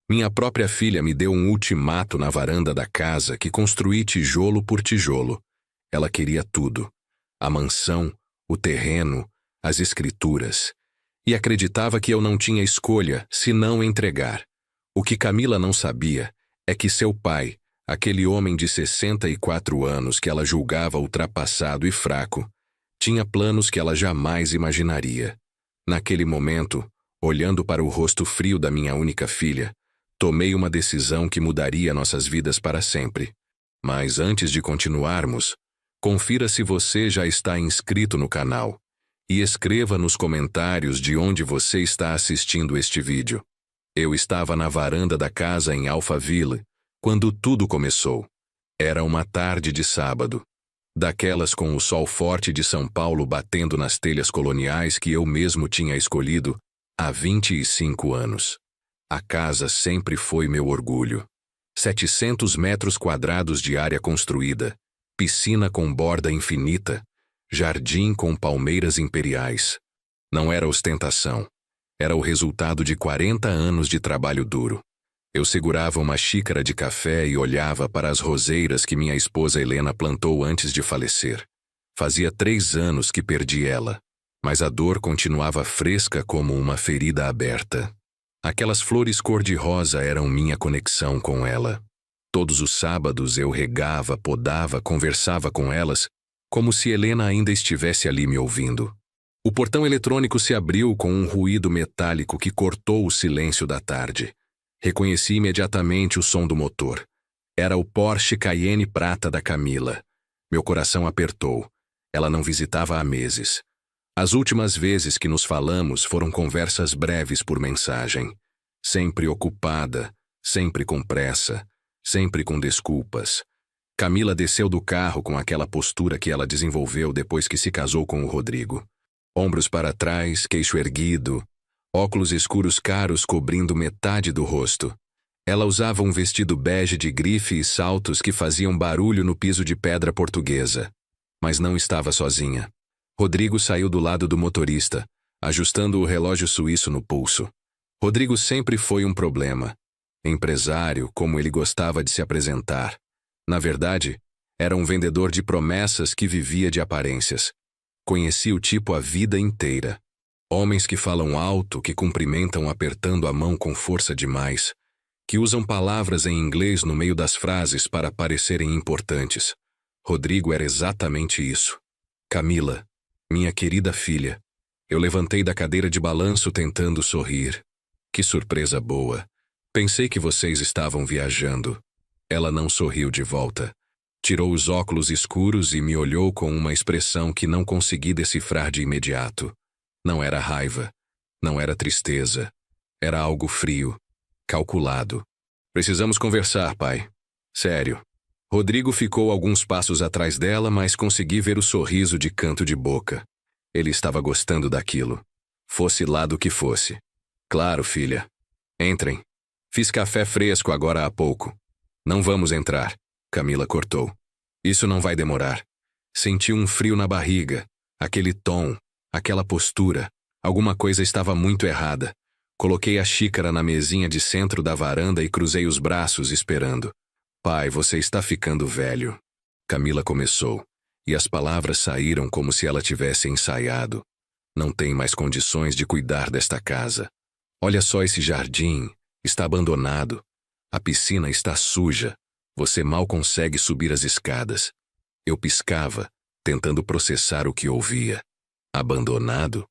Minha própria filha me deu um ultimato na varanda da casa que construí tijolo por tijolo. Ela queria tudo: a mansão, o terreno, as escrituras. E acreditava que eu não tinha escolha se não entregar. O que Camila não sabia é que seu pai, aquele homem de 64 anos que ela julgava ultrapassado e fraco, tinha planos que ela jamais imaginaria. Naquele momento, olhando para o rosto frio da minha única filha, tomei uma decisão que mudaria nossas vidas para sempre. Mas antes de continuarmos, confira se você já está inscrito no canal e escreva nos comentários de onde você está assistindo este vídeo. Eu estava na varanda da casa em Alphaville quando tudo começou. Era uma tarde de sábado, daquelas com o sol forte de São Paulo batendo nas telhas coloniais que eu mesmo tinha escolhido há 25 anos. A casa sempre foi meu orgulho. 700 metros quadrados de área construída, piscina com borda infinita, jardim com palmeiras imperiais. Não era ostentação. Era o resultado de 40 anos de trabalho duro. Eu segurava uma xícara de café e olhava para as roseiras que minha esposa Helena plantou antes de falecer. Fazia 3 anos que perdi ela, mas a dor continuava fresca como uma ferida aberta. Aquelas flores cor-de-rosa eram minha conexão com ela. Todos os sábados eu regava, podava, conversava com elas, como se Helena ainda estivesse ali me ouvindo. O portão eletrônico se abriu com um ruído metálico que cortou o silêncio da tarde. Reconheci imediatamente o som do motor. Era o Porsche Cayenne prata da Camila. Meu coração apertou. Ela não visitava há meses. As últimas vezes que nos falamos foram conversas breves por mensagem. Sempre ocupada, sempre com pressa, sempre com desculpas. Camila desceu do carro com aquela postura que ela desenvolveu depois que se casou com o Rodrigo. Ombros para trás, queixo erguido, óculos escuros caros cobrindo metade do rosto. Ela usava um vestido bege de grife e saltos que faziam barulho no piso de pedra portuguesa. Mas não estava sozinha. Rodrigo saiu do lado do motorista, ajustando o relógio suíço no pulso. Rodrigo sempre foi um problema. Empresário, como ele gostava de se apresentar. Na verdade, era um vendedor de promessas que vivia de aparências. Conheci o tipo a vida inteira. Homens que falam alto, que cumprimentam apertando a mão com força demais, que usam palavras em inglês no meio das frases para parecerem importantes. Rodrigo era exatamente isso. Camila, minha querida filha. Eu levantei da cadeira de balanço tentando sorrir. Que surpresa boa. Pensei que vocês estavam viajando. Ela não sorriu de volta. Tirou os óculos escuros e me olhou com uma expressão que não consegui decifrar de imediato. Não era raiva. Não era tristeza. Era algo frio. Calculado. Precisamos conversar, pai. Sério. Rodrigo ficou alguns passos atrás dela, mas consegui ver o sorriso de canto de boca. Ele estava gostando daquilo. Fosse lá do que fosse. Claro, filha. Entrem. Fiz café fresco agora há pouco. Não vamos entrar. Camila cortou. Isso não vai demorar. Senti um frio na barriga. Aquele tom, aquela postura. Alguma coisa estava muito errada. Coloquei a xícara na mesinha de centro da varanda e cruzei os braços esperando. Pai, você está ficando velho. Camila começou, e as palavras saíram como se ela tivesse ensaiado. Não tem mais condições de cuidar desta casa. Olha só esse jardim. Está abandonado. A piscina está suja. Você mal consegue subir as escadas. Eu piscava, tentando processar o que ouvia. Abandonado?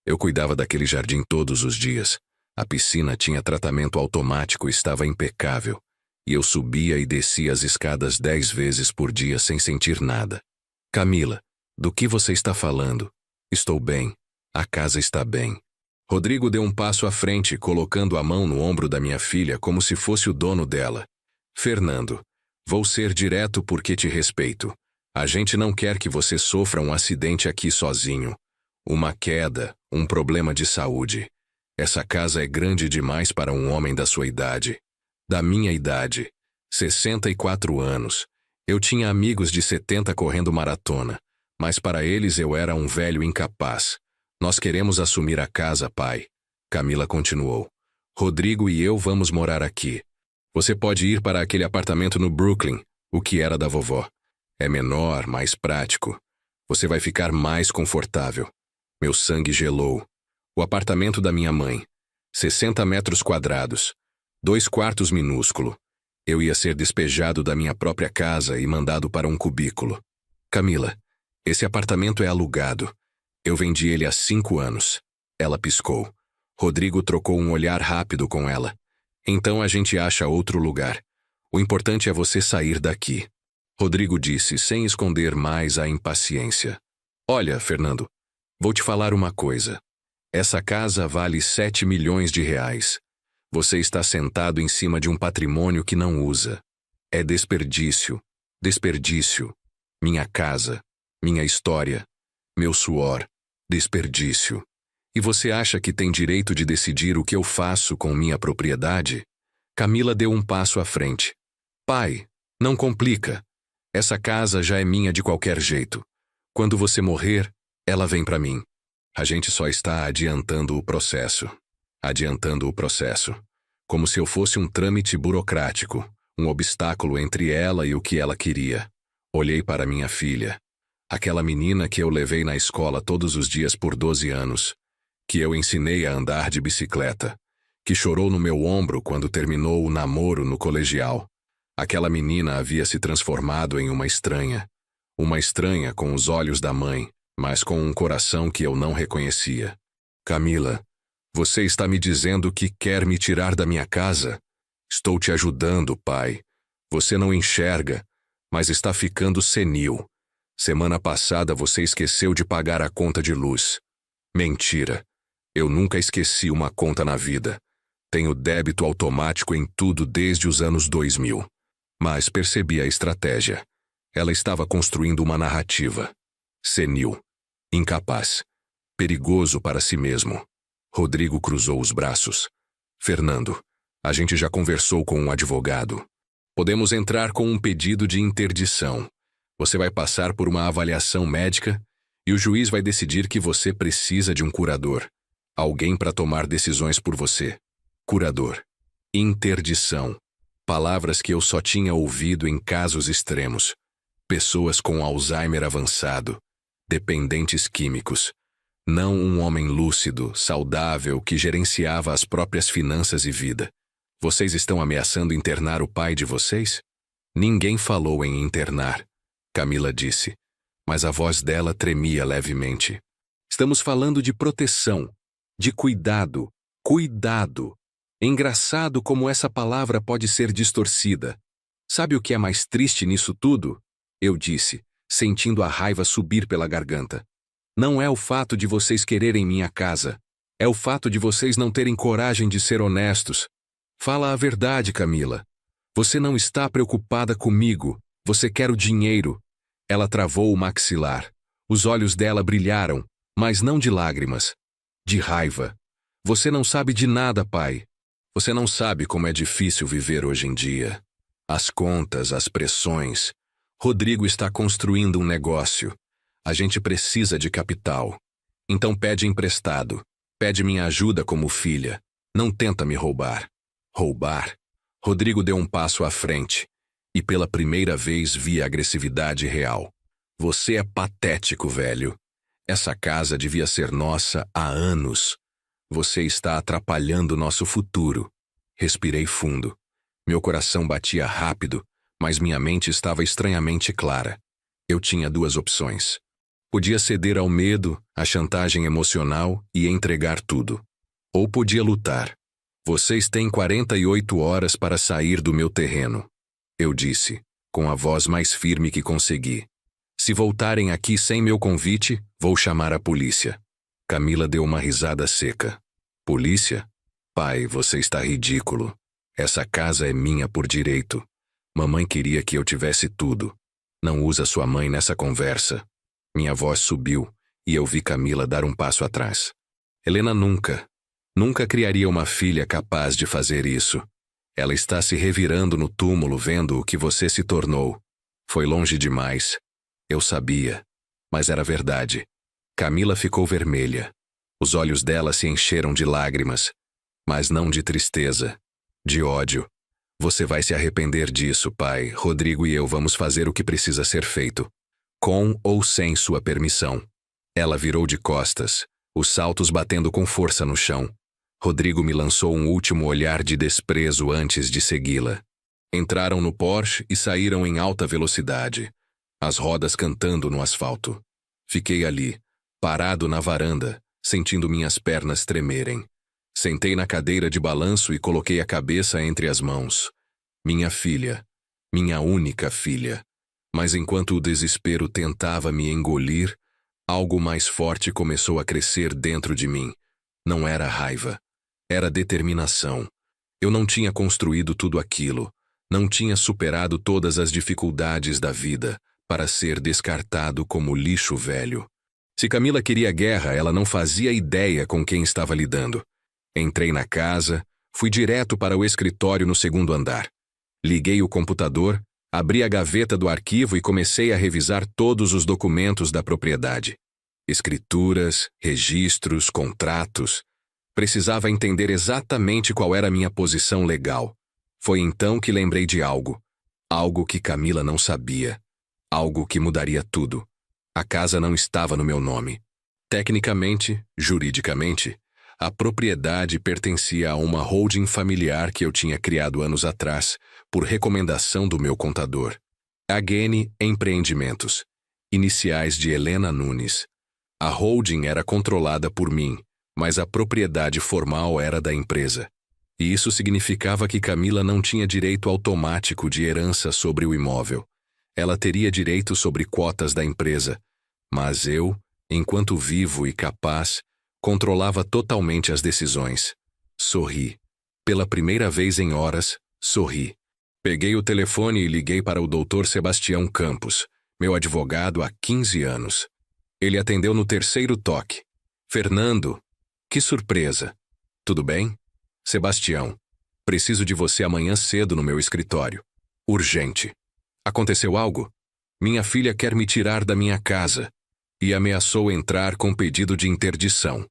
Eu cuidava daquele jardim todos os dias. A piscina tinha tratamento automático e estava impecável. E eu subia e descia as escadas 10 vezes por dia sem sentir nada. Camila, do que você está falando? Estou bem. A casa está bem. Rodrigo deu um passo à frente, colocando a mão no ombro da minha filha como se fosse o dono dela. Fernando, vou ser direto porque te respeito. A gente não quer que você sofra um acidente aqui sozinho. Uma queda, um problema de saúde. Essa casa é grande demais para um homem da sua idade. Da minha idade, 64 anos. Eu tinha amigos de 70 correndo maratona, mas para eles eu era um velho incapaz. Nós queremos assumir a casa, pai. Camila continuou. Rodrigo e eu vamos morar aqui. Você pode ir para aquele apartamento no Brooklyn, o que era da vovó. É menor, mais prático. Você vai ficar mais confortável. Meu sangue gelou. O apartamento da minha mãe. 60 metros quadrados. 2 quartos minúsculo. Eu ia ser despejado da minha própria casa e mandado para um cubículo. Camila, esse apartamento é alugado. Eu vendi ele há 5 anos. Ela piscou. Rodrigo trocou um olhar rápido com ela. Então a gente acha outro lugar. O importante é você sair daqui. Rodrigo disse, sem esconder mais a impaciência. Olha, Fernando, vou te falar uma coisa. Essa casa vale 7 milhões de reais. Você está sentado em cima de um patrimônio que não usa. É desperdício. Desperdício. Minha casa. Minha história. Meu suor. Desperdício. E você acha que tem direito de decidir o que eu faço com minha propriedade? Camila deu um passo à frente. Pai, não complica. Essa casa já é minha de qualquer jeito. Quando você morrer, ela vem para mim. A gente só está adiantando o processo. Adiantando o processo. Como se eu fosse um trâmite burocrático, um obstáculo entre ela e o que ela queria. Olhei para minha filha. Aquela menina que eu levei na escola todos os dias por 12 anos. Que eu ensinei a andar de bicicleta. Que chorou no meu ombro quando terminou o namoro no colegial. Aquela menina havia se transformado em uma estranha. Uma estranha com os olhos da mãe, mas com um coração que eu não reconhecia. Camila, você está me dizendo que quer me tirar da minha casa? Estou te ajudando, pai. Você não enxerga, mas está ficando senil. Semana passada você esqueceu de pagar a conta de luz. Mentira. Eu nunca esqueci uma conta na vida. Tenho débito automático em tudo desde os anos 2000. Mas percebi a estratégia. Ela estava construindo uma narrativa. Senil. Incapaz. Perigoso para si mesmo. Rodrigo cruzou os braços. Fernando, a gente já conversou com um advogado. Podemos entrar com um pedido de interdição. Você vai passar por uma avaliação médica e o juiz vai decidir que você precisa de um curador. Alguém para tomar decisões por você. Curador. Interdição. Palavras que eu só tinha ouvido em casos extremos. Pessoas com Alzheimer avançado. Dependentes químicos. Não um homem lúcido, saudável, que gerenciava as próprias finanças e vida. Vocês estão ameaçando internar o pai de vocês? Ninguém falou em internar, Camila disse, mas a voz dela tremia levemente. Estamos falando de proteção, de cuidado, cuidado. Engraçado como essa palavra pode ser distorcida. Sabe o que é mais triste nisso tudo? Eu disse, sentindo a raiva subir pela garganta. Não é o fato de vocês quererem minha casa. É o fato de vocês não terem coragem de ser honestos. Fala a verdade, Camila. Você não está preocupada comigo. Você quer o dinheiro. Ela travou o maxilar. Os olhos dela brilharam, mas não de lágrimas. De raiva. Você não sabe de nada, pai. Você não sabe como é difícil viver hoje em dia. As contas, as pressões. Rodrigo está construindo um negócio. A gente precisa de capital. Então pede emprestado. Pede minha ajuda como filha. Não tenta me roubar. Roubar? Rodrigo deu um passo à frente. E pela primeira vez vi a agressividade real. Você é patético, velho. Essa casa devia ser nossa há anos. Você está atrapalhando nosso futuro. Respirei fundo. Meu coração batia rápido, mas minha mente estava estranhamente clara. Eu tinha 2 opções. Podia ceder ao medo, à chantagem emocional e entregar tudo. Ou podia lutar. Vocês têm 48 horas para sair do meu terreno. Eu disse, com a voz mais firme que consegui. Se voltarem aqui sem meu convite, vou chamar a polícia. Camila deu uma risada seca. Polícia? Pai, você está ridículo. Essa casa é minha por direito. Mamãe queria que eu tivesse tudo. Não usa sua mãe nessa conversa. Minha voz subiu e eu vi Camila dar um passo atrás. Helena nunca criaria uma filha capaz de fazer isso. Ela está se revirando no túmulo vendo o que você se tornou. Foi longe demais. Eu sabia, mas era verdade. Camila ficou vermelha. Os olhos dela se encheram de lágrimas. Mas não de tristeza, de ódio. Você vai se arrepender disso, pai. Rodrigo e eu vamos fazer o que precisa ser feito. Com ou sem sua permissão. Ela virou de costas, os saltos batendo com força no chão. Rodrigo me lançou um último olhar de desprezo antes de segui-la. Entraram no Porsche e saíram em alta velocidade, as rodas cantando no asfalto. Fiquei ali, parado na varanda, sentindo minhas pernas tremerem. Sentei na cadeira de balanço e coloquei a cabeça entre as mãos. Minha filha, minha única filha. Mas enquanto o desespero tentava me engolir, algo mais forte começou a crescer dentro de mim. Não era raiva, era determinação. Eu não tinha construído tudo aquilo, não tinha superado todas as dificuldades da vida para ser descartado como lixo velho. Se Camila queria guerra, ela não fazia ideia com quem estava lidando. Entrei na casa, fui direto para o escritório no segundo andar. Liguei o computador, abri a gaveta do arquivo e comecei a revisar todos os documentos da propriedade. Escrituras, registros, contratos. Precisava entender exatamente qual era a minha posição legal. Foi então que lembrei de algo. Algo que Camila não sabia. Algo que mudaria tudo. A casa não estava no meu nome. Tecnicamente, juridicamente, a propriedade pertencia a uma holding familiar que eu tinha criado anos atrás, por recomendação do meu contador. AGN Empreendimentos. Iniciais de Helena Nunes. A holding era controlada por mim, mas a propriedade formal era da empresa. E isso significava que Camila não tinha direito automático de herança sobre o imóvel. Ela teria direito sobre cotas da empresa, mas eu, enquanto vivo e capaz, controlava totalmente as decisões. Sorri. Pela primeira vez em horas, sorri. Peguei o telefone e liguei para o Dr. Sebastião Campos, meu advogado há 15 anos. Ele atendeu no terceiro toque. Fernando, que surpresa. Tudo bem? Sebastião, preciso de você amanhã cedo no meu escritório. Urgente. Aconteceu algo? Minha filha quer me tirar da minha casa e ameaçou entrar com pedido de interdição.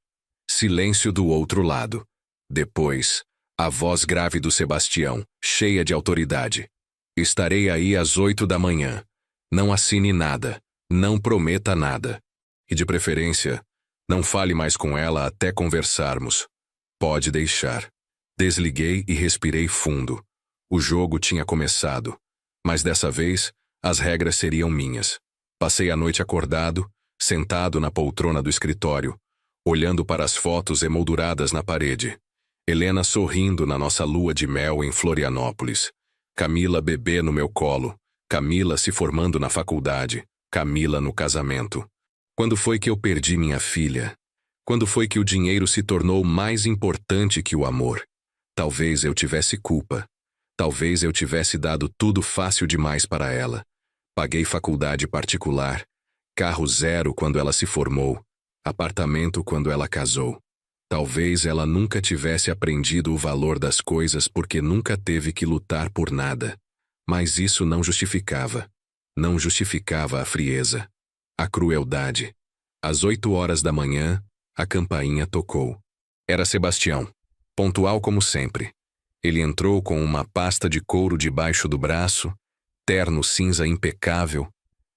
Silêncio do outro lado. Depois, a voz grave do Sebastião, cheia de autoridade. Estarei aí às 8 da manhã. Não assine nada. Não prometa nada. E de preferência, não fale mais com ela até conversarmos. Pode deixar. Desliguei e respirei fundo. O jogo tinha começado. Mas dessa vez, as regras seriam minhas. Passei a noite acordado, sentado na poltrona do escritório, olhando para as fotos emolduradas na parede. Helena sorrindo na nossa lua de mel em Florianópolis. Camila bebê no meu colo. Camila se formando na faculdade. Camila no casamento. Quando foi que eu perdi minha filha? Quando foi que o dinheiro se tornou mais importante que o amor? Talvez eu tivesse culpa. Talvez eu tivesse dado tudo fácil demais para ela. Paguei faculdade particular, carro zero quando ela se formou, apartamento quando ela casou. Talvez ela nunca tivesse aprendido o valor das coisas porque nunca teve que lutar por nada. Mas isso não justificava. Não justificava a frieza, a crueldade. Às 8 horas da manhã, a campainha tocou. Era Sebastião, pontual como sempre. Ele entrou com uma pasta de couro debaixo do braço, terno cinza impecável,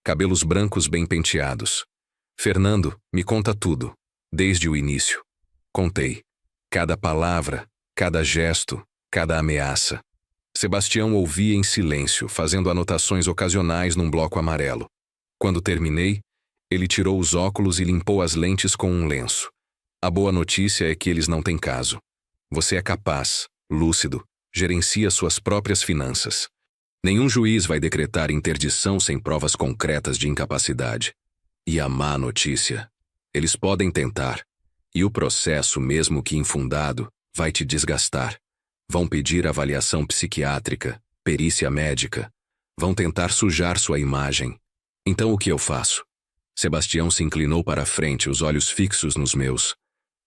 cabelos brancos bem penteados. Fernando, me conta tudo, desde o início. Contei. Cada palavra, cada gesto, cada ameaça. Sebastião ouvia em silêncio, fazendo anotações ocasionais num bloco amarelo. Quando terminei, ele tirou os óculos e limpou as lentes com um lenço. A boa notícia é que eles não têm caso. Você é capaz, lúcido, gerencia suas próprias finanças. Nenhum juiz vai decretar interdição sem provas concretas de incapacidade. E a má notícia? Eles podem tentar. E o processo, mesmo que infundado, vai te desgastar. Vão pedir avaliação psiquiátrica, perícia médica. Vão tentar sujar sua imagem. Então o que eu faço? Sebastião se inclinou para a frente, os olhos fixos nos meus.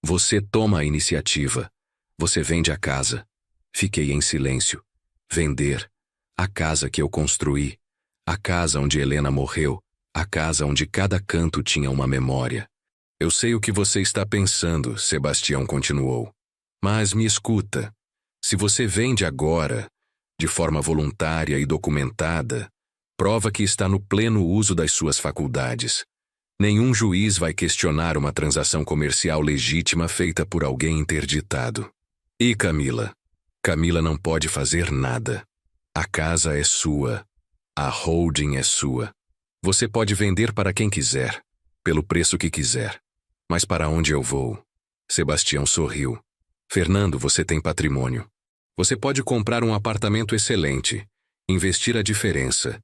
Você toma a iniciativa. Você vende a casa. Fiquei em silêncio. Vender. A casa que eu construí. A casa onde Helena morreu. A casa onde cada canto tinha uma memória. Eu sei o que você está pensando, Sebastião continuou. Mas me escuta. Se você vende agora, de forma voluntária e documentada, prova que está no pleno uso das suas faculdades. Nenhum juiz vai questionar uma transação comercial legítima feita por alguém interditado. E Camila? Camila não pode fazer nada. A casa é sua. A holding é sua. Você pode vender para quem quiser, pelo preço que quiser. Mas para onde eu vou? Sebastião sorriu. Fernando, você tem patrimônio. Você pode comprar um apartamento excelente, investir a diferença,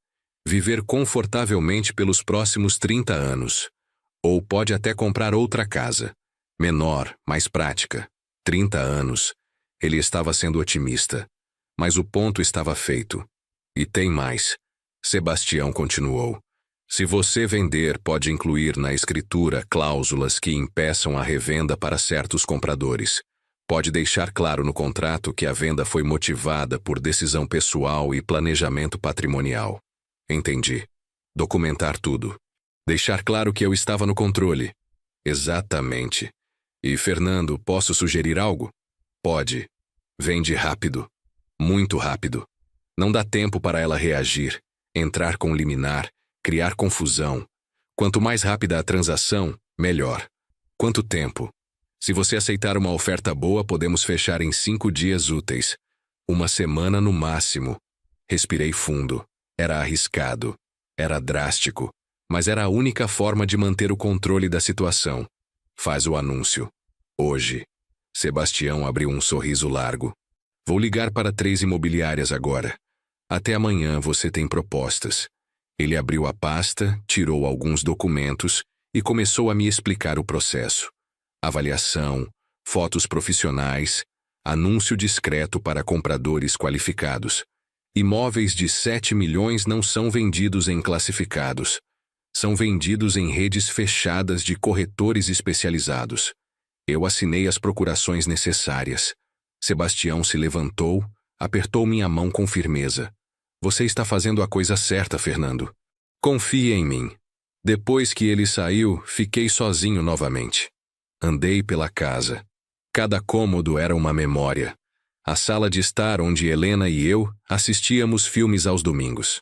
viver confortavelmente pelos próximos 30 anos. Ou pode até comprar outra casa, menor, mais prática. 30 anos. Ele estava sendo otimista. Mas o ponto estava feito. E tem mais. Sebastião continuou. Se você vender, pode incluir na escritura cláusulas que impeçam a revenda para certos compradores. Pode deixar claro no contrato que a venda foi motivada por decisão pessoal e planejamento patrimonial. Entendi. Documentar tudo. Deixar claro que eu estava no controle. Exatamente. E, Fernando, posso sugerir algo? Pode. Vende rápido. Muito rápido. Não dá tempo para ela reagir, entrar com liminar, criar confusão. Quanto mais rápida a transação, melhor. Quanto tempo? Se você aceitar uma oferta boa, podemos fechar em 5 dias úteis. 1 semana no máximo. Respirei fundo. Era arriscado. Era drástico. Mas era a única forma de manter o controle da situação. Faz o anúncio. Hoje. Sebastião abriu um sorriso largo. Vou ligar para 3 imobiliárias agora. Até amanhã você tem propostas. Ele abriu a pasta, tirou alguns documentos e começou a me explicar o processo. Avaliação, fotos profissionais, anúncio discreto para compradores qualificados. Imóveis de 7 milhões não são vendidos em classificados. São vendidos em redes fechadas de corretores especializados. Eu assinei as procurações necessárias. Sebastião se levantou, apertou minha mão com firmeza. Você está fazendo a coisa certa, Fernando. Confie em mim. Depois que ele saiu, fiquei sozinho novamente. Andei pela casa. Cada cômodo era uma memória. A sala de estar onde Helena e eu assistíamos filmes aos domingos.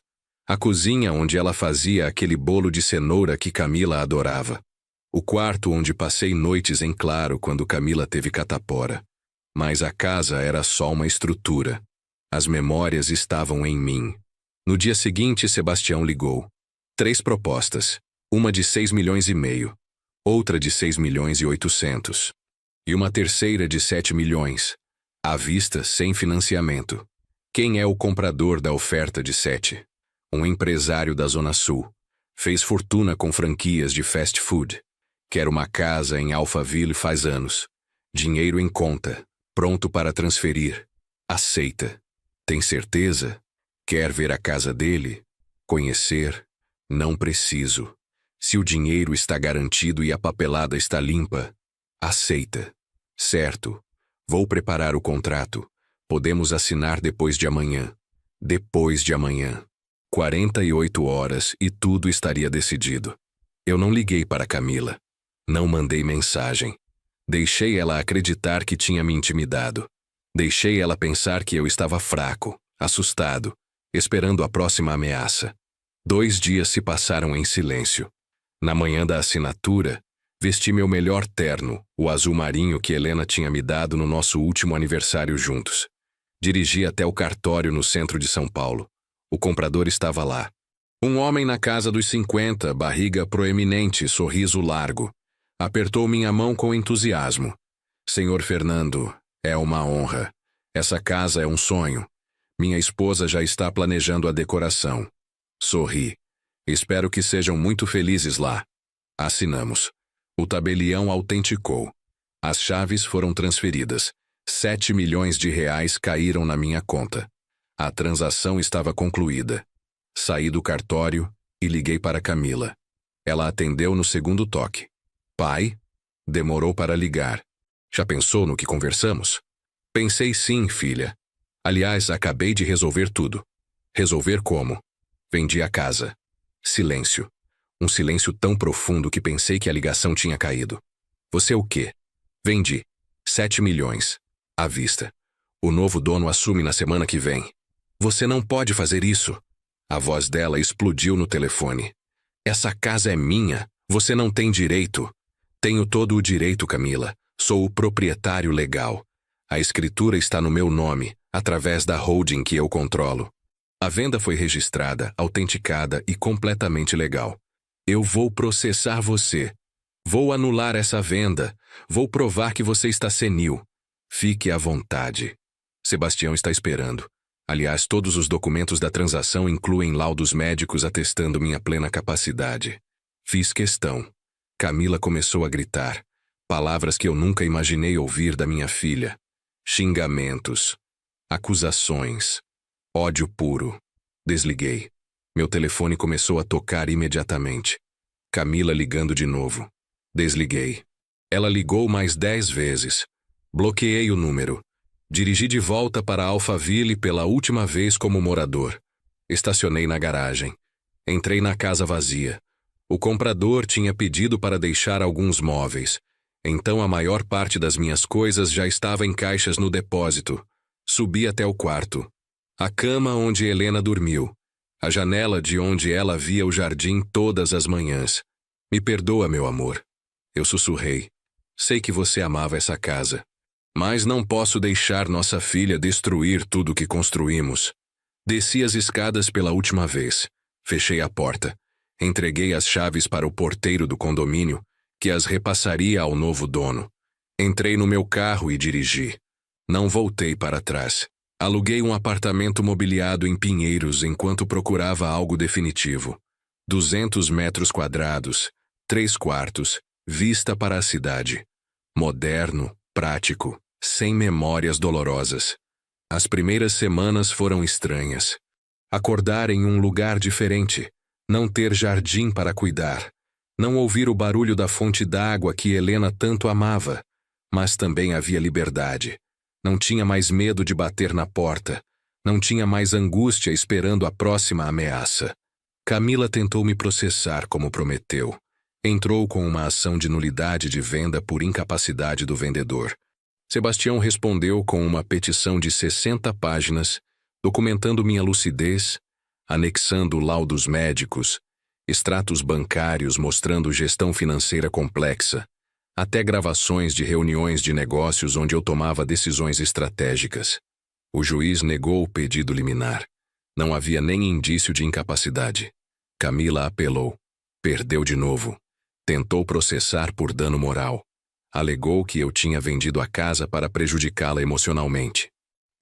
A cozinha onde ela fazia aquele bolo de cenoura que Camila adorava. O quarto onde passei noites em claro quando Camila teve catapora. Mas a casa era só uma estrutura. As memórias estavam em mim. No dia seguinte, Sebastião ligou. 3 propostas. Uma de 6 milhões e meio. Outra de 6 milhões e 800. E uma terceira de 7 milhões. À vista, sem financiamento. Quem é o comprador da oferta de 7? Um empresário da Zona Sul. Fez fortuna com franquias de fast food. Quer uma casa em Alphaville faz anos. Dinheiro em conta. Pronto para transferir. Aceita. Tem certeza? Quer ver a casa dele? Conhecer? Não preciso. Se o dinheiro está garantido e a papelada está limpa, aceita. Certo. Vou preparar o contrato. Podemos assinar depois de amanhã. Depois de amanhã. 48 horas e tudo estaria decidido. Eu não liguei para Camila. Não mandei mensagem. Deixei ela acreditar que tinha me intimidado. Deixei ela pensar que eu estava fraco, assustado, esperando a próxima ameaça. 2 dias se passaram em silêncio. Na manhã da assinatura, vesti meu melhor terno, o azul marinho que Helena tinha me dado no nosso último aniversário juntos. Dirigi até o cartório no centro de São Paulo. O comprador estava lá. Um homem na casa dos 50, barriga proeminente, sorriso largo. Apertou minha mão com entusiasmo. Senhor Fernando, é uma honra. Essa casa é um sonho. Minha esposa já está planejando a decoração. Sorri. Espero que sejam muito felizes lá. Assinamos. O tabelião autenticou. As chaves foram transferidas. 7 milhões de reais caíram na minha conta. A transação estava concluída. Saí do cartório e liguei para Camila. Ela atendeu no segundo toque. Pai? Demorou para ligar. Já pensou no que conversamos? Pensei sim, filha. Aliás, acabei de resolver tudo. Resolver como? Vendi a casa. Silêncio. Um silêncio tão profundo que pensei que a ligação tinha caído. Você o quê? Vendi. 7 milhões. À vista. O novo dono assume na semana que vem. Você não pode fazer isso. A voz dela explodiu no telefone. Essa casa é minha. Você não tem direito. Tenho todo o direito, Camila. Sou o proprietário legal. A escritura está no meu nome, através da holding que eu controlo. A venda foi registrada, autenticada e completamente legal. Eu vou processar você. Vou anular essa venda. Vou provar que você está senil. Fique à vontade. Sebastião está esperando. Aliás, todos os documentos da transação incluem laudos médicos atestando minha plena capacidade. Fiz questão. Camila começou a gritar. Palavras que eu nunca imaginei ouvir da minha filha. Xingamentos. Acusações. Ódio puro. Desliguei. Meu telefone começou a tocar imediatamente. Camila ligando de novo. Desliguei. Ela ligou mais 10 vezes. Bloqueei o número. Dirigi de volta para Alphaville pela última vez como morador. Estacionei na garagem. Entrei na casa vazia. O comprador tinha pedido para deixar alguns móveis. Então a maior parte das minhas coisas já estava em caixas no depósito. Subi até o quarto. A cama onde Helena dormiu. A janela de onde ela via o jardim todas as manhãs. Me perdoa, meu amor. Eu sussurrei. Sei que você amava essa casa. Mas não posso deixar nossa filha destruir tudo que construímos. Desci as escadas pela última vez. Fechei a porta. Entreguei as chaves para o porteiro do condomínio, que as repassaria ao novo dono. Entrei no meu carro e dirigi. Não voltei para trás. Aluguei um apartamento mobiliado em Pinheiros enquanto procurava algo definitivo. 200 metros quadrados, 3 quartos, vista para a cidade. Moderno, prático, sem memórias dolorosas. As primeiras semanas foram estranhas. Acordar em um lugar diferente, não ter jardim para cuidar, não ouvir o barulho da fonte d'água que Helena tanto amava, mas também havia liberdade. Não tinha mais medo de bater na porta, não tinha mais angústia esperando a próxima ameaça. Camila tentou me processar como prometeu. Entrou com uma ação de nulidade de venda por incapacidade do vendedor. Sebastião respondeu com uma petição de 60 páginas, documentando minha lucidez, anexando laudos médicos, extratos bancários mostrando gestão financeira complexa, até gravações de reuniões de negócios onde eu tomava decisões estratégicas. O juiz negou o pedido liminar. Não havia nem indício de incapacidade. Camila apelou. Perdeu de novo. Tentou processar por dano moral. Alegou que eu tinha vendido a casa para prejudicá-la emocionalmente.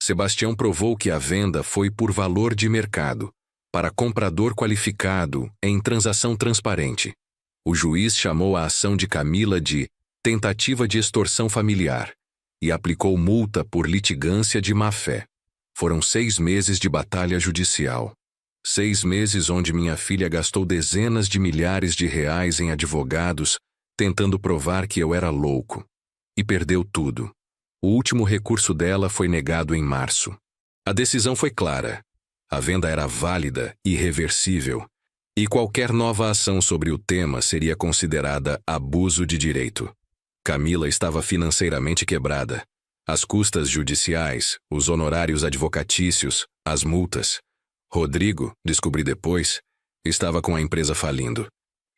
Sebastião provou que a venda foi por valor de mercado, para comprador qualificado, em transação transparente. O juiz chamou a ação de Camila de tentativa de extorsão familiar e aplicou multa por litigância de má-fé. Foram 6 meses de batalha judicial. 6 meses onde minha filha gastou dezenas de milhares de reais em advogados tentando provar que eu era louco. E perdeu tudo. O último recurso dela foi negado em março. A decisão foi clara. A venda era válida e irreversível, e qualquer nova ação sobre o tema seria considerada abuso de direito. Camila estava financeiramente quebrada. As custas judiciais, os honorários advocatícios, as multas. Rodrigo, descobri depois, estava com a empresa falindo.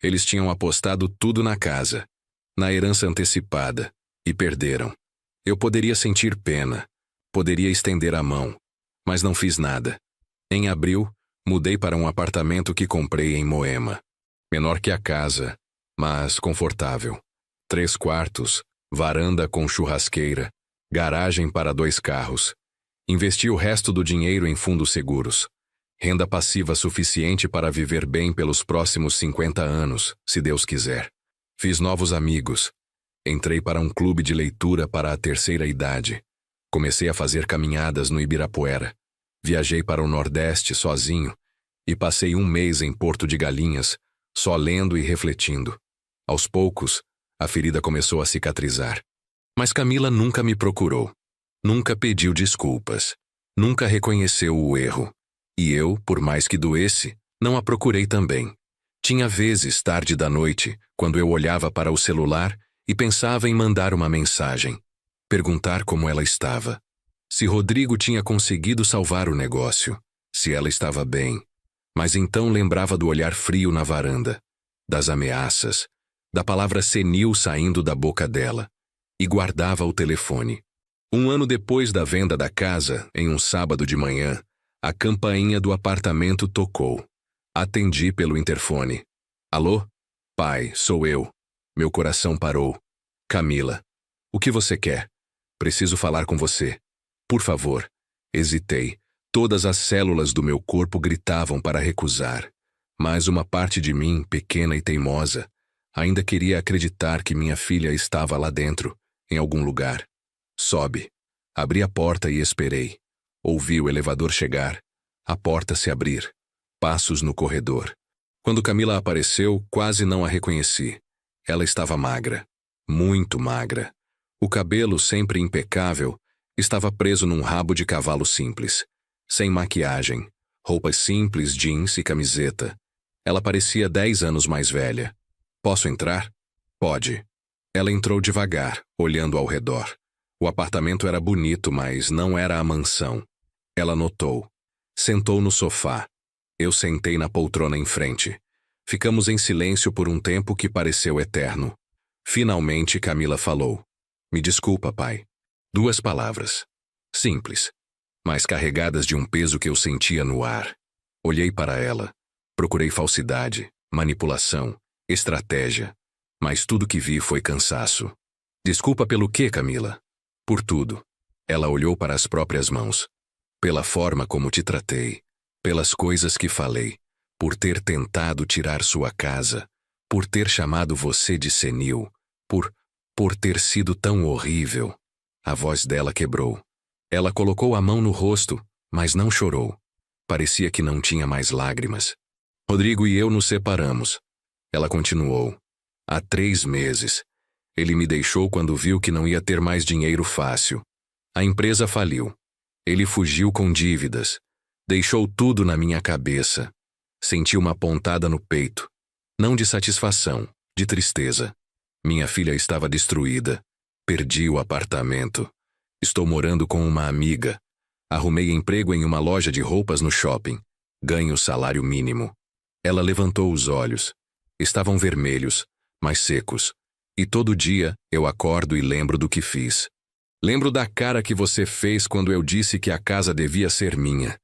Eles tinham apostado tudo na casa, na herança antecipada, e perderam. Eu poderia sentir pena, poderia estender a mão, mas não fiz nada. Em abril, mudei para um apartamento que comprei em Moema. Menor que a casa, mas confortável. 3 quartos, varanda com churrasqueira, garagem para 2 carros. Investi o resto do dinheiro em fundos seguros. Renda passiva suficiente para viver bem pelos próximos 50 anos, se Deus quiser. Fiz novos amigos. Entrei para um clube de leitura para a terceira idade. Comecei a fazer caminhadas no Ibirapuera. Viajei para o Nordeste sozinho e passei 1 mês em Porto de Galinhas, só lendo e refletindo. Aos poucos, a ferida começou a cicatrizar. Mas Camila nunca me procurou. Nunca pediu desculpas. Nunca reconheceu o erro. E eu, por mais que doesse, não a procurei também. Tinha vezes, tarde da noite, quando eu olhava para o celular e pensava em mandar uma mensagem. perguntar como ela estava. Se Rodrigo tinha conseguido salvar o negócio, se ela estava bem. Mas então lembrava do olhar frio na varanda, das ameaças, da palavra senil saindo da boca dela, e guardava o telefone. 1 ano depois da venda da casa, em um sábado de manhã, a campainha do apartamento tocou. Atendi pelo interfone. Alô? Pai, sou eu. Meu coração parou. Camila. O que você quer? Preciso falar com você. Por favor. Hesitei. Todas as células do meu corpo gritavam para recusar. Mas uma parte de mim, pequena e teimosa, ainda queria acreditar que minha filha estava lá dentro, em algum lugar. Sobe. Abri a porta e esperei. Ouvi o elevador chegar. A porta se abrir. Passos no corredor. Quando Camila apareceu, quase não a reconheci. Ela estava magra. Muito magra. O cabelo, sempre impecável, estava preso num rabo de cavalo simples. Sem maquiagem. Roupas simples, jeans e camiseta. Ela parecia 10 anos mais velha. Posso entrar? Pode. Ela entrou devagar, olhando ao redor. O apartamento era bonito, mas não era a mansão. Ela notou. Sentou no sofá. Eu sentei na poltrona em frente. Ficamos em silêncio por um tempo que pareceu eterno. Finalmente Camila falou. Me desculpa, pai. 2 palavras. Simples, mas carregadas de um peso que eu sentia no ar. Olhei para ela. Procurei falsidade, manipulação, estratégia. Mas tudo que vi foi cansaço. Desculpa pelo quê, Camila? Por tudo. Ela olhou para as próprias mãos. Pela forma como te tratei. Pelas coisas que falei. Por ter tentado tirar sua casa. Por ter chamado você de senil. Por ter sido tão horrível. A voz dela quebrou. Ela colocou a mão no rosto, mas não chorou. Parecia que não tinha mais lágrimas. Rodrigo e eu nos separamos. Ela continuou. Há 3 meses. Ele me deixou quando viu que não ia ter mais dinheiro fácil. A empresa faliu. Ele fugiu com dívidas. Deixou tudo na minha cabeça. Senti uma pontada no peito. Não de satisfação, de tristeza. Minha filha estava destruída. Perdi o apartamento. Estou morando com uma amiga. Arrumei emprego em uma loja de roupas no shopping. Ganho salário mínimo. Ela levantou os olhos. Estavam vermelhos, mas secos. E todo dia eu acordo e lembro do que fiz. Lembro da cara que você fez quando eu disse que a casa devia ser minha.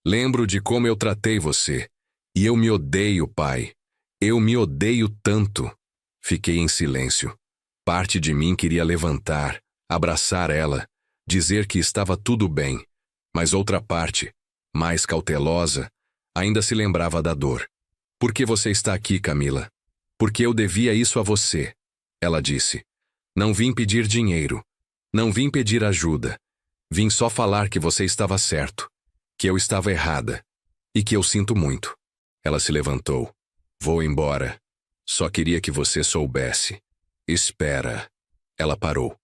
Lembro de como eu tratei você. E eu me odeio, pai. Eu me odeio tanto. Fiquei em silêncio. Parte de mim queria levantar, abraçar ela, dizer que estava tudo bem. Mas outra parte, mais cautelosa, ainda se lembrava da dor. Por que você está aqui, Camila? Porque eu devia isso a você. Ela disse. Não vim pedir dinheiro. Não vim pedir ajuda. Vim só falar que você estava certo. Que eu estava errada. E que eu sinto muito. Ela se levantou. Vou embora. Só queria que você soubesse. Espera. Ela parou.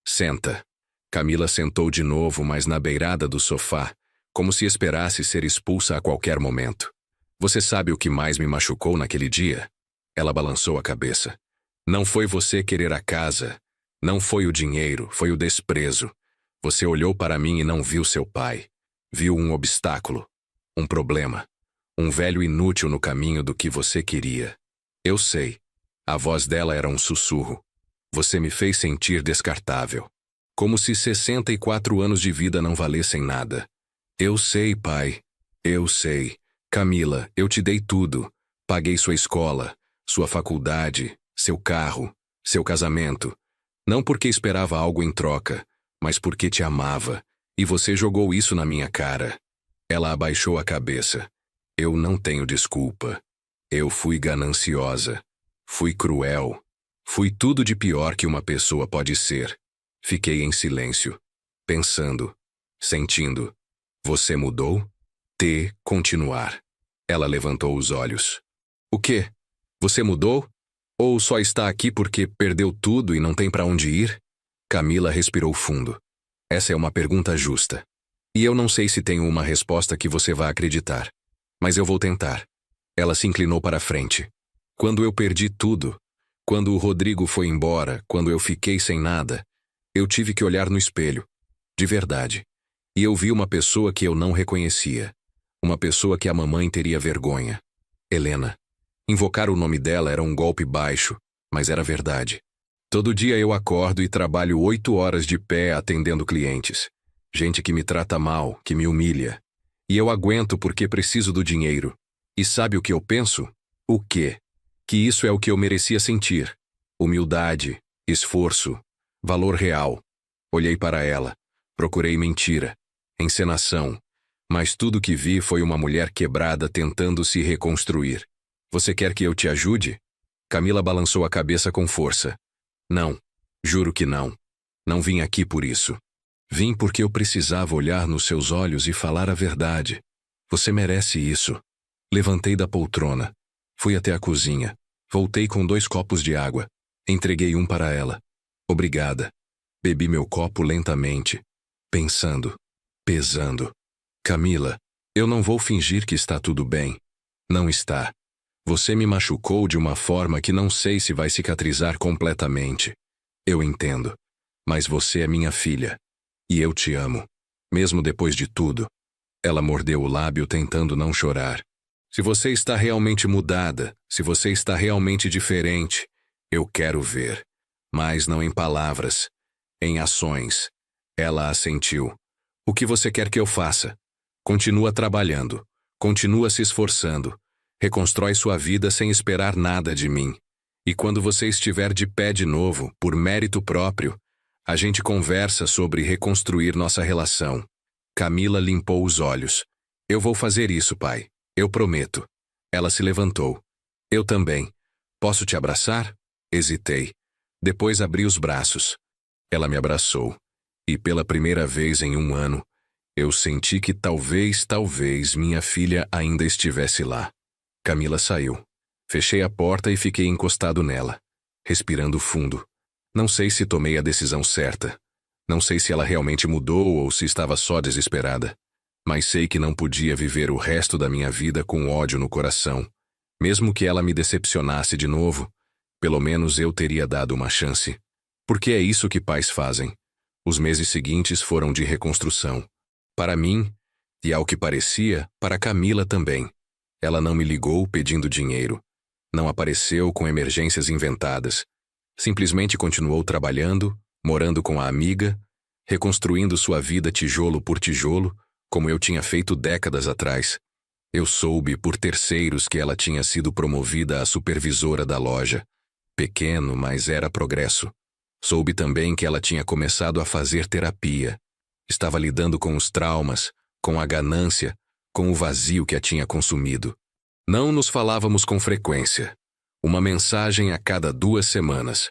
Senta. Camila sentou de novo, mas na beirada do sofá, como se esperasse ser expulsa a qualquer momento. Você sabe o que mais me machucou naquele dia? Ela balançou a cabeça. Não foi você querer a casa. Não foi o dinheiro, foi o desprezo. Você olhou para mim e não viu seu pai. Viu um obstáculo. Um problema. Um velho inútil no caminho do que você queria. Eu sei. A voz dela era um sussurro. Você me fez sentir descartável. Como se 64 anos de vida não valessem nada. Eu sei, pai. Eu sei. Camila, eu te dei tudo. Paguei sua escola, sua faculdade, seu carro, seu casamento. Não porque esperava algo em troca, mas porque te amava. E você jogou isso na minha cara. Ela abaixou a cabeça. Eu não tenho desculpa. Eu fui gananciosa. Fui cruel. Fui tudo de pior que uma pessoa pode ser. Fiquei em silêncio, pensando, sentindo. Você mudou? Continuar. Ela levantou os olhos. O quê? Você mudou? Ou só está aqui porque perdeu tudo e não tem para onde ir? Camila respirou fundo. Essa é uma pergunta justa. E eu não sei se tenho uma resposta que você vá acreditar. Mas eu vou tentar. Ela se inclinou para a frente. Quando eu perdi tudo, quando o Rodrigo foi embora, quando eu fiquei sem nada, Eu tive que olhar no espelho. De verdade. E eu vi uma pessoa que eu não reconhecia. Uma pessoa que a mamãe teria vergonha. Helena. Invocar o nome dela era um golpe baixo, mas era verdade. Todo dia eu acordo e trabalho 8 horas de pé atendendo clientes. Gente que me trata mal, que me humilha. E eu aguento porque preciso do dinheiro. E sabe o que eu penso? O quê? Que isso é o que eu merecia sentir. Humildade, esforço, valor real. Olhei para ela. Procurei mentira, encenação. Mas tudo que vi foi uma mulher quebrada tentando se reconstruir. Você quer que eu te ajude? Camila balançou a cabeça com força. Não, juro que não. Não vim aqui por isso. Vim porque eu precisava olhar nos seus olhos e falar a verdade. Você merece isso. Levantei da poltrona. Fui até a cozinha. Voltei com 2 copos de água. Entreguei um para ela. Obrigada. Bebi meu copo lentamente. Pensando. Pesando. Camila, eu não vou fingir que está tudo bem. Não está. Você me machucou de uma forma que não sei se vai cicatrizar completamente. Eu entendo. Mas você é minha filha. E eu te amo. Mesmo depois de tudo. Ela mordeu o lábio tentando não chorar. Se você está realmente mudada, se você está realmente diferente, eu quero ver. Mas não em palavras. Em ações. Ela assentiu. O que você quer que eu faça? Continua trabalhando. Continua se esforçando. Reconstrói sua vida sem esperar nada de mim. E quando você estiver de pé de novo, por mérito próprio, a gente conversa sobre reconstruir nossa relação. Camila limpou os olhos. Eu vou fazer isso, pai. Eu prometo. Ela se levantou. Eu também. Posso te abraçar? Hesitei. Depois abri os braços. Ela me abraçou. E pela primeira vez em 1 ano, eu senti que talvez minha filha ainda estivesse lá. Camila saiu. Fechei a porta e fiquei encostado nela, respirando fundo. Não sei se tomei a decisão certa. Não sei se ela realmente mudou ou se estava só desesperada. Mas sei que não podia viver o resto da minha vida com ódio no coração. Mesmo que ela me decepcionasse de novo, pelo menos eu teria dado uma chance. Porque é isso que pais fazem. Os meses seguintes foram de reconstrução. Para mim, e ao que parecia, para Camila também. Ela não me ligou pedindo dinheiro. Não apareceu com emergências inventadas. Simplesmente continuou trabalhando, morando com a amiga, reconstruindo sua vida tijolo por tijolo, como eu tinha feito décadas atrás. Eu soube por terceiros que ela tinha sido promovida a supervisora da loja. Pequeno, mas era progresso. Soube também que ela tinha começado a fazer terapia. Estava lidando com os traumas, com a ganância, com o vazio que a tinha consumido. Não nos falávamos com frequência. Uma mensagem a cada 2 semanas.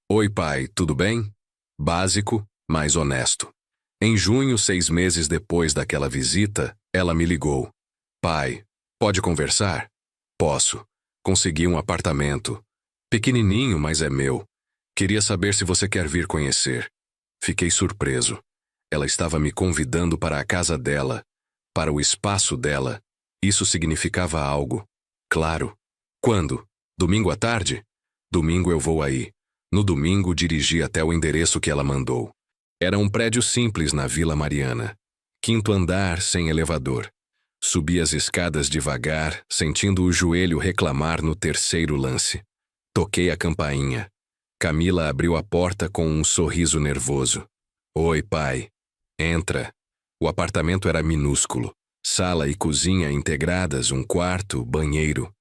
Oi pai, tudo bem? Básico, mas honesto. Em junho, 6 meses depois daquela visita, ela me ligou. Pai, pode conversar? Posso. Consegui um apartamento. Pequenininho, mas é meu. Queria saber se você quer vir conhecer. Fiquei surpreso. Ela estava me convidando para a casa dela, para o espaço dela. Isso significava algo. Claro. Quando? Domingo à tarde? Domingo eu vou aí. No domingo dirigi até o endereço que ela mandou. Era um prédio simples na Vila Mariana. 5º andar, sem elevador. Subi as escadas devagar, sentindo o joelho reclamar no 3º lance. Toquei a campainha. Camila abriu a porta com um sorriso nervoso. Oi, pai. Entra. O apartamento era minúsculo. Sala e cozinha integradas, um quarto, banheiro.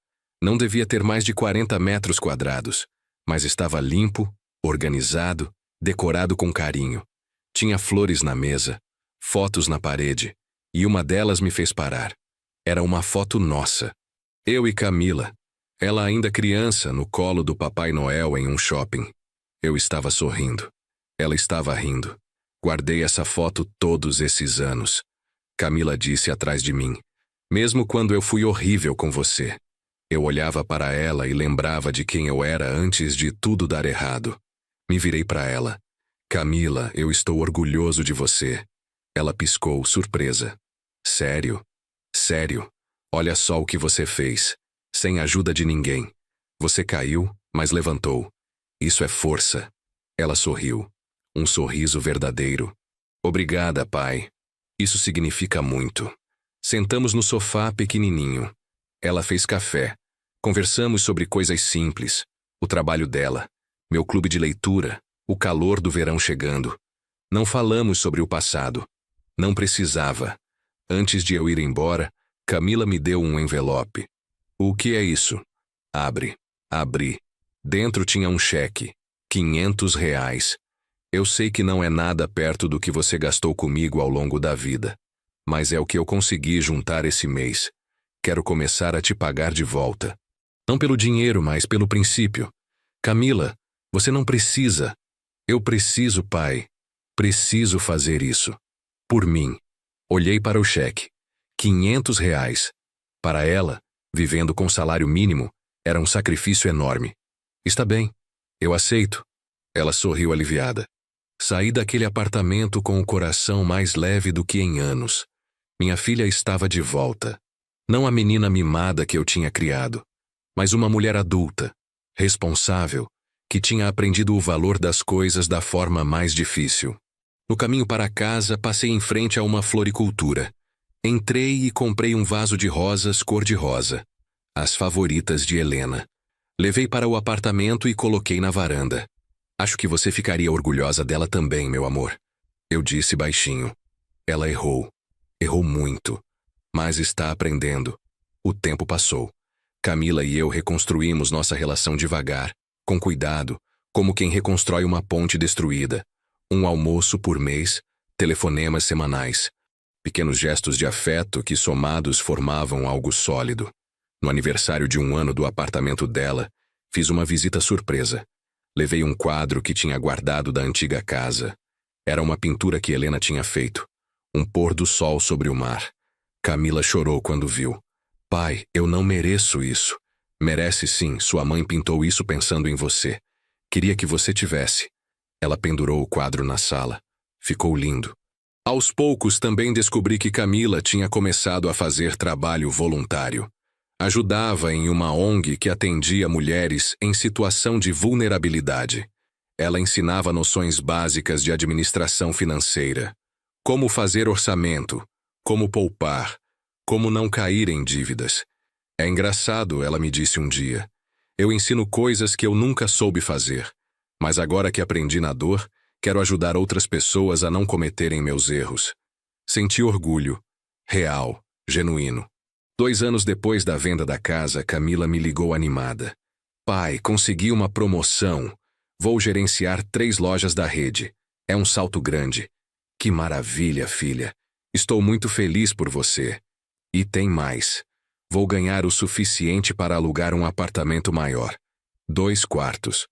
Não devia ter mais de 40 metros quadrados, mas estava limpo, organizado, decorado com carinho. Tinha flores na mesa, fotos na parede, e uma delas me fez parar. Era uma foto nossa. Eu e Camila. Ela ainda criança, no colo do Papai Noel em um shopping. Eu estava sorrindo. Ela estava rindo. Guardei essa foto todos esses anos. Camila disse atrás de mim. Mesmo quando eu fui horrível com você. Eu olhava para ela e lembrava de quem eu era antes de tudo dar errado. Me virei para ela. Camila, eu estou orgulhoso de você. Ela piscou, surpresa. Sério? Sério. Olha só o que você fez. Sem ajuda de ninguém. Você caiu, mas levantou. Isso é força. Ela sorriu. Um sorriso verdadeiro. Obrigada, pai. Isso significa muito. Sentamos no sofá pequenininho. Ela fez café. Conversamos sobre coisas simples. O trabalho dela, meu clube de leitura, o calor do verão chegando. Não falamos sobre o passado. Não precisava. Antes de eu ir embora, Camila me deu um envelope. O que é isso? Abre. Abri. Dentro tinha um cheque. R$ 500. Eu sei que não é nada perto do que você gastou comigo ao longo da vida. Mas é o que eu consegui juntar esse mês. Quero começar a te pagar de volta. Não pelo dinheiro, mas pelo princípio. Camila, você não precisa. Eu preciso, pai. Preciso fazer isso. Por mim. Olhei para o cheque. R$ 500. Para ela, vivendo com salário mínimo, era um sacrifício enorme. Está bem. Eu aceito. Ela sorriu aliviada. Saí daquele apartamento com o coração mais leve do que em anos. Minha filha estava de volta. Não a menina mimada que eu tinha criado, mas uma mulher adulta, responsável, que tinha aprendido o valor das coisas da forma mais difícil. No caminho para casa, passei em frente a uma floricultura. Entrei e comprei um vaso de rosas cor-de-rosa, as favoritas de Helena. Levei para o apartamento e coloquei na varanda. Acho que você ficaria orgulhosa dela também, meu amor. Eu disse baixinho. Ela errou. Errou muito. Mas está aprendendo. O tempo passou. Camila e eu reconstruímos nossa relação devagar, com cuidado, como quem reconstrói uma ponte destruída. Um almoço por mês, telefonemas semanais. Pequenos gestos de afeto que somados formavam algo sólido. No aniversário de 1 ano do apartamento dela, fiz uma visita surpresa. Levei um quadro que tinha guardado da antiga casa. Era uma pintura que Helena tinha feito. Um pôr do sol sobre o mar. Camila chorou quando viu. Pai, eu não mereço isso. Merece sim, sua mãe pintou isso pensando em você. Queria que você tivesse. Ela pendurou o quadro na sala. Ficou lindo. Aos poucos também descobri que Camila tinha começado a fazer trabalho voluntário. Ajudava em uma ONG que atendia mulheres em situação de vulnerabilidade. Ela ensinava noções básicas de administração financeira. Como fazer orçamento, como poupar, como não cair em dívidas. É engraçado, ela me disse um dia. Eu ensino coisas que eu nunca soube fazer, mas agora que aprendi na dor, quero ajudar outras pessoas a não cometerem meus erros. Senti orgulho, real, genuíno. 2 anos depois da venda da casa, Camila me ligou animada. Pai, consegui uma promoção. Vou gerenciar 3 lojas da rede. É um salto grande. Que maravilha, filha. Estou muito feliz por você. E tem mais. Vou ganhar o suficiente para alugar um apartamento maior. 2 quartos.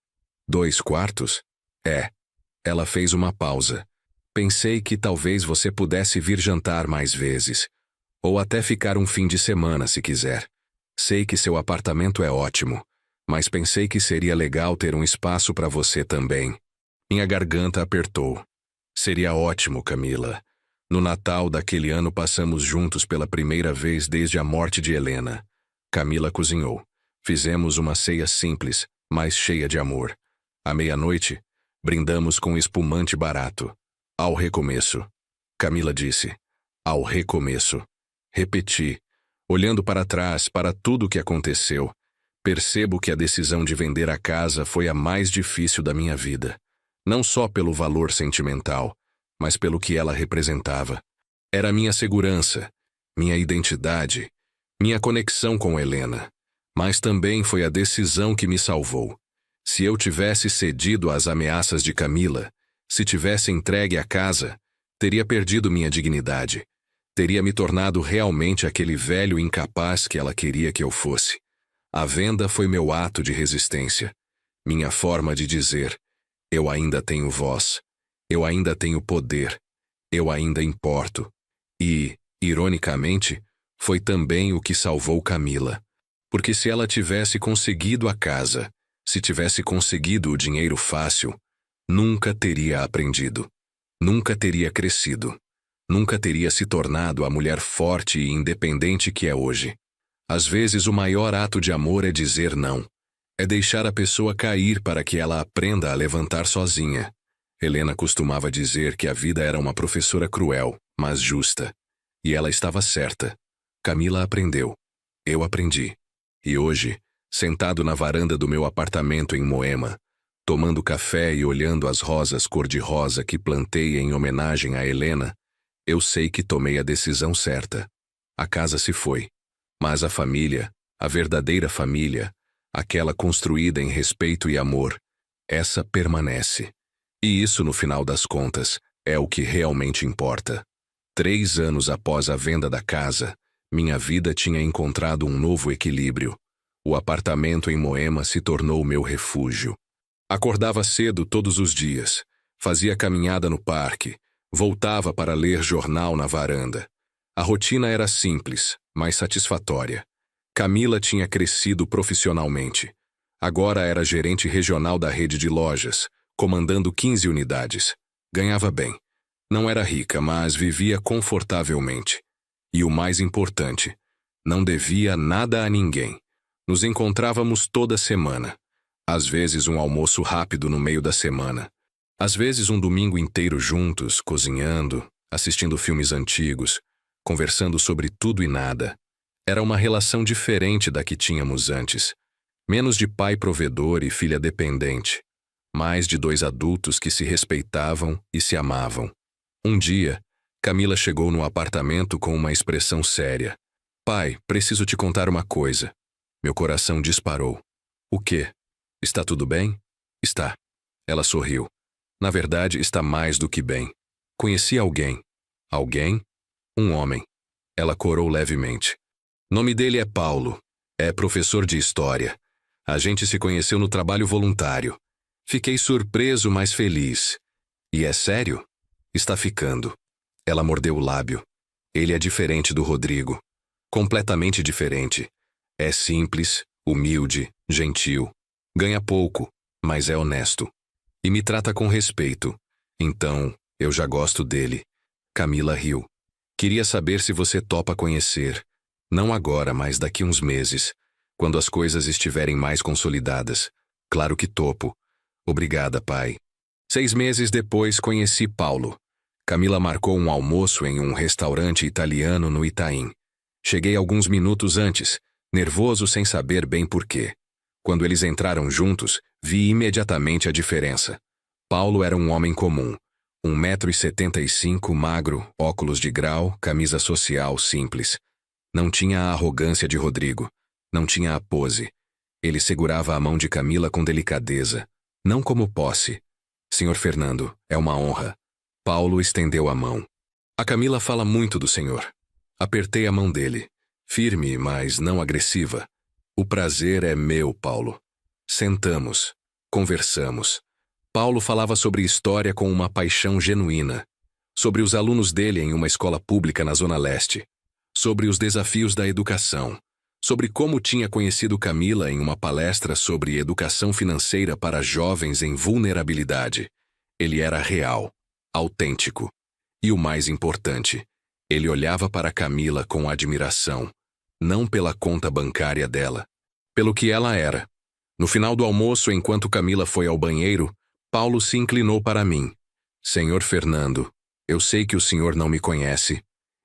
2 quartos? É. Ela fez uma pausa. Pensei que talvez você pudesse vir jantar mais vezes. Ou até ficar um fim de semana, se quiser. Sei que seu apartamento é ótimo, mas pensei que seria legal ter um espaço para você também. Minha garganta apertou. Seria ótimo, Camila. No Natal daquele ano passamos juntos pela primeira vez desde a morte de Helena. Camila cozinhou. Fizemos uma ceia simples, mas cheia de amor. À meia-noite, brindamos com espumante barato. Ao recomeço. Camila disse. Ao recomeço. Repeti. Olhando para trás, para tudo o que aconteceu, percebo que a decisão de vender a casa foi a mais difícil da minha vida. Não só pelo valor sentimental, mas pelo que ela representava. Era minha segurança, minha identidade, minha conexão com Helena. Mas também foi a decisão que me salvou. Se eu tivesse cedido às ameaças de Camila, se tivesse entregue a casa, teria perdido minha dignidade. Teria me tornado realmente aquele velho incapaz que ela queria que eu fosse. A venda foi meu ato de resistência. Minha forma de dizer, eu ainda tenho voz. Eu ainda tenho poder. Eu ainda importo. E, ironicamente, foi também o que salvou Camila. Porque se ela tivesse conseguido a casa, se tivesse conseguido o dinheiro fácil, nunca teria aprendido. Nunca teria crescido. Nunca teria se tornado a mulher forte e independente que é hoje. Às vezes o maior ato de amor é dizer não. É deixar a pessoa cair para que ela aprenda a levantar sozinha. Helena costumava dizer que a vida era uma professora cruel, mas justa. E ela estava certa. Camila aprendeu. Eu aprendi. E hoje, sentado na varanda do meu apartamento em Moema, tomando café e olhando as rosas cor-de-rosa que plantei em homenagem a Helena, eu sei que tomei a decisão certa. A casa se foi, mas a família, a verdadeira família, aquela construída em respeito e amor, essa permanece. E isso, no final das contas, é o que realmente importa. 3 anos após a venda da casa, minha vida tinha encontrado um novo equilíbrio. O apartamento em Moema se tornou meu refúgio. Acordava cedo todos os dias, fazia caminhada no parque, voltava para ler jornal na varanda. A rotina era simples, mas satisfatória. Camila tinha crescido profissionalmente. Agora era gerente regional da rede de lojas, comandando 15 unidades. Ganhava bem. Não era rica, mas vivia confortavelmente. E o mais importante, não devia nada a ninguém. Nos encontrávamos toda semana. Às vezes um almoço rápido no meio da semana. Às vezes um domingo inteiro juntos, cozinhando, assistindo filmes antigos, conversando sobre tudo e nada. Era uma relação diferente da que tínhamos antes. Menos de pai provedor e filha dependente. Mais de 2 adultos que se respeitavam e se amavam. Um dia, Camila chegou no apartamento com uma expressão séria. Pai, preciso te contar uma coisa. Meu coração disparou. O quê? Está tudo bem? Está. Ela sorriu. Na verdade, está mais do que bem. Conheci alguém. Alguém? Um homem. Ela corou levemente. Nome dele é Paulo. É professor de história. A gente se conheceu no trabalho voluntário. Fiquei surpreso, mas feliz. E é sério? Está ficando. Ela mordeu o lábio. Ele é diferente do Rodrigo. Completamente diferente. É simples, humilde, gentil. Ganha pouco, mas é honesto. E me trata com respeito. Então, eu já gosto dele. Camila riu. Queria saber se você topa conhecer. Não agora, mas daqui uns meses. Quando as coisas estiverem mais consolidadas. Claro que topo. Obrigada, pai. 6 meses depois, conheci Paulo. Camila marcou um almoço em um restaurante italiano no Itaim. Cheguei alguns minutos antes, nervoso sem saber bem porquê. Quando eles entraram juntos, vi imediatamente a diferença. Paulo era um homem comum. 1,75 m, magro, óculos de grau, camisa social simples. Não tinha a arrogância de Rodrigo. Não tinha a pose. Ele segurava a mão de Camila com delicadeza. Não como posse. Senhor Fernando, é uma honra. Paulo estendeu a mão. A Camila fala muito do senhor. Apertei a mão dele. Firme, mas não agressiva. O prazer é meu, Paulo. Sentamos. Conversamos. Paulo falava sobre história com uma paixão genuína. Sobre os alunos dele em uma escola pública na Zona Leste. Sobre os desafios da educação. Sobre como tinha conhecido Camila em uma palestra sobre educação financeira para jovens em vulnerabilidade. Ele era real, autêntico. E o mais importante, ele olhava para Camila com admiração, não pela conta bancária dela, pelo que ela era. No final do almoço, enquanto Camila foi ao banheiro, Paulo se inclinou para mim. Senhor Fernando, eu sei que o senhor não me conhece,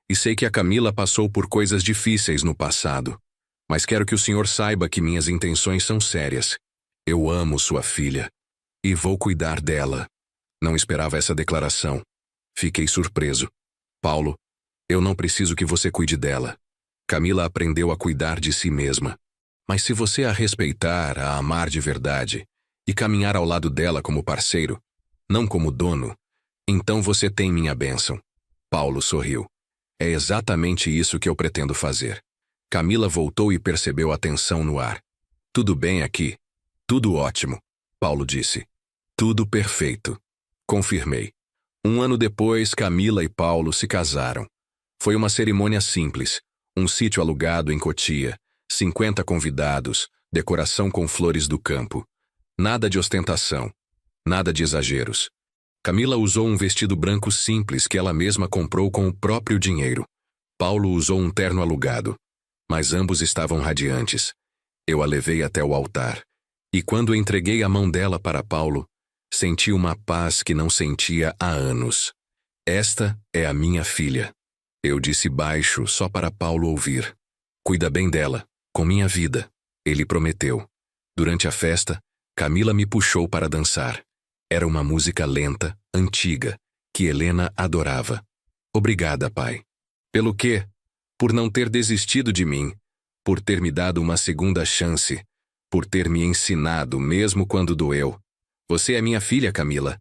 e sei que a Camila passou por coisas difíceis no passado. Mas quero que o senhor saiba que minhas intenções são sérias. Eu amo sua filha. E vou cuidar dela. Não esperava essa declaração. Fiquei surpreso. Paulo, eu não preciso que você cuide dela. Camila aprendeu a cuidar de si mesma. Mas se você a respeitar, a amar de verdade, e caminhar ao lado dela como parceiro, não como dono, então você tem minha bênção. Paulo sorriu. É exatamente isso que eu pretendo fazer. Camila voltou e percebeu a tensão no ar. Tudo bem aqui? Tudo ótimo, Paulo disse. Tudo perfeito. Confirmei. 1 ano depois, Camila e Paulo se casaram. Foi uma cerimônia simples. Um sítio alugado em Cotia, 50 convidados, decoração com flores do campo. Nada de ostentação. Nada de exageros. Camila usou um vestido branco simples que ela mesma comprou com o próprio dinheiro. Paulo usou um terno alugado. Mas ambos estavam radiantes. Eu a levei até o altar. E quando entreguei a mão dela para Paulo, Senti uma paz que não sentia há anos. Esta é a minha filha. Eu disse baixo, só para Paulo ouvir. Cuida bem dela, com minha vida, ele prometeu. Durante a festa, Camila me puxou para dançar. Era uma música lenta, antiga, que Helena adorava. Obrigada, pai. Pelo quê? Por não ter desistido de mim, por ter me dado uma segunda chance, por ter me ensinado mesmo quando doeu. Você é minha filha, Camila.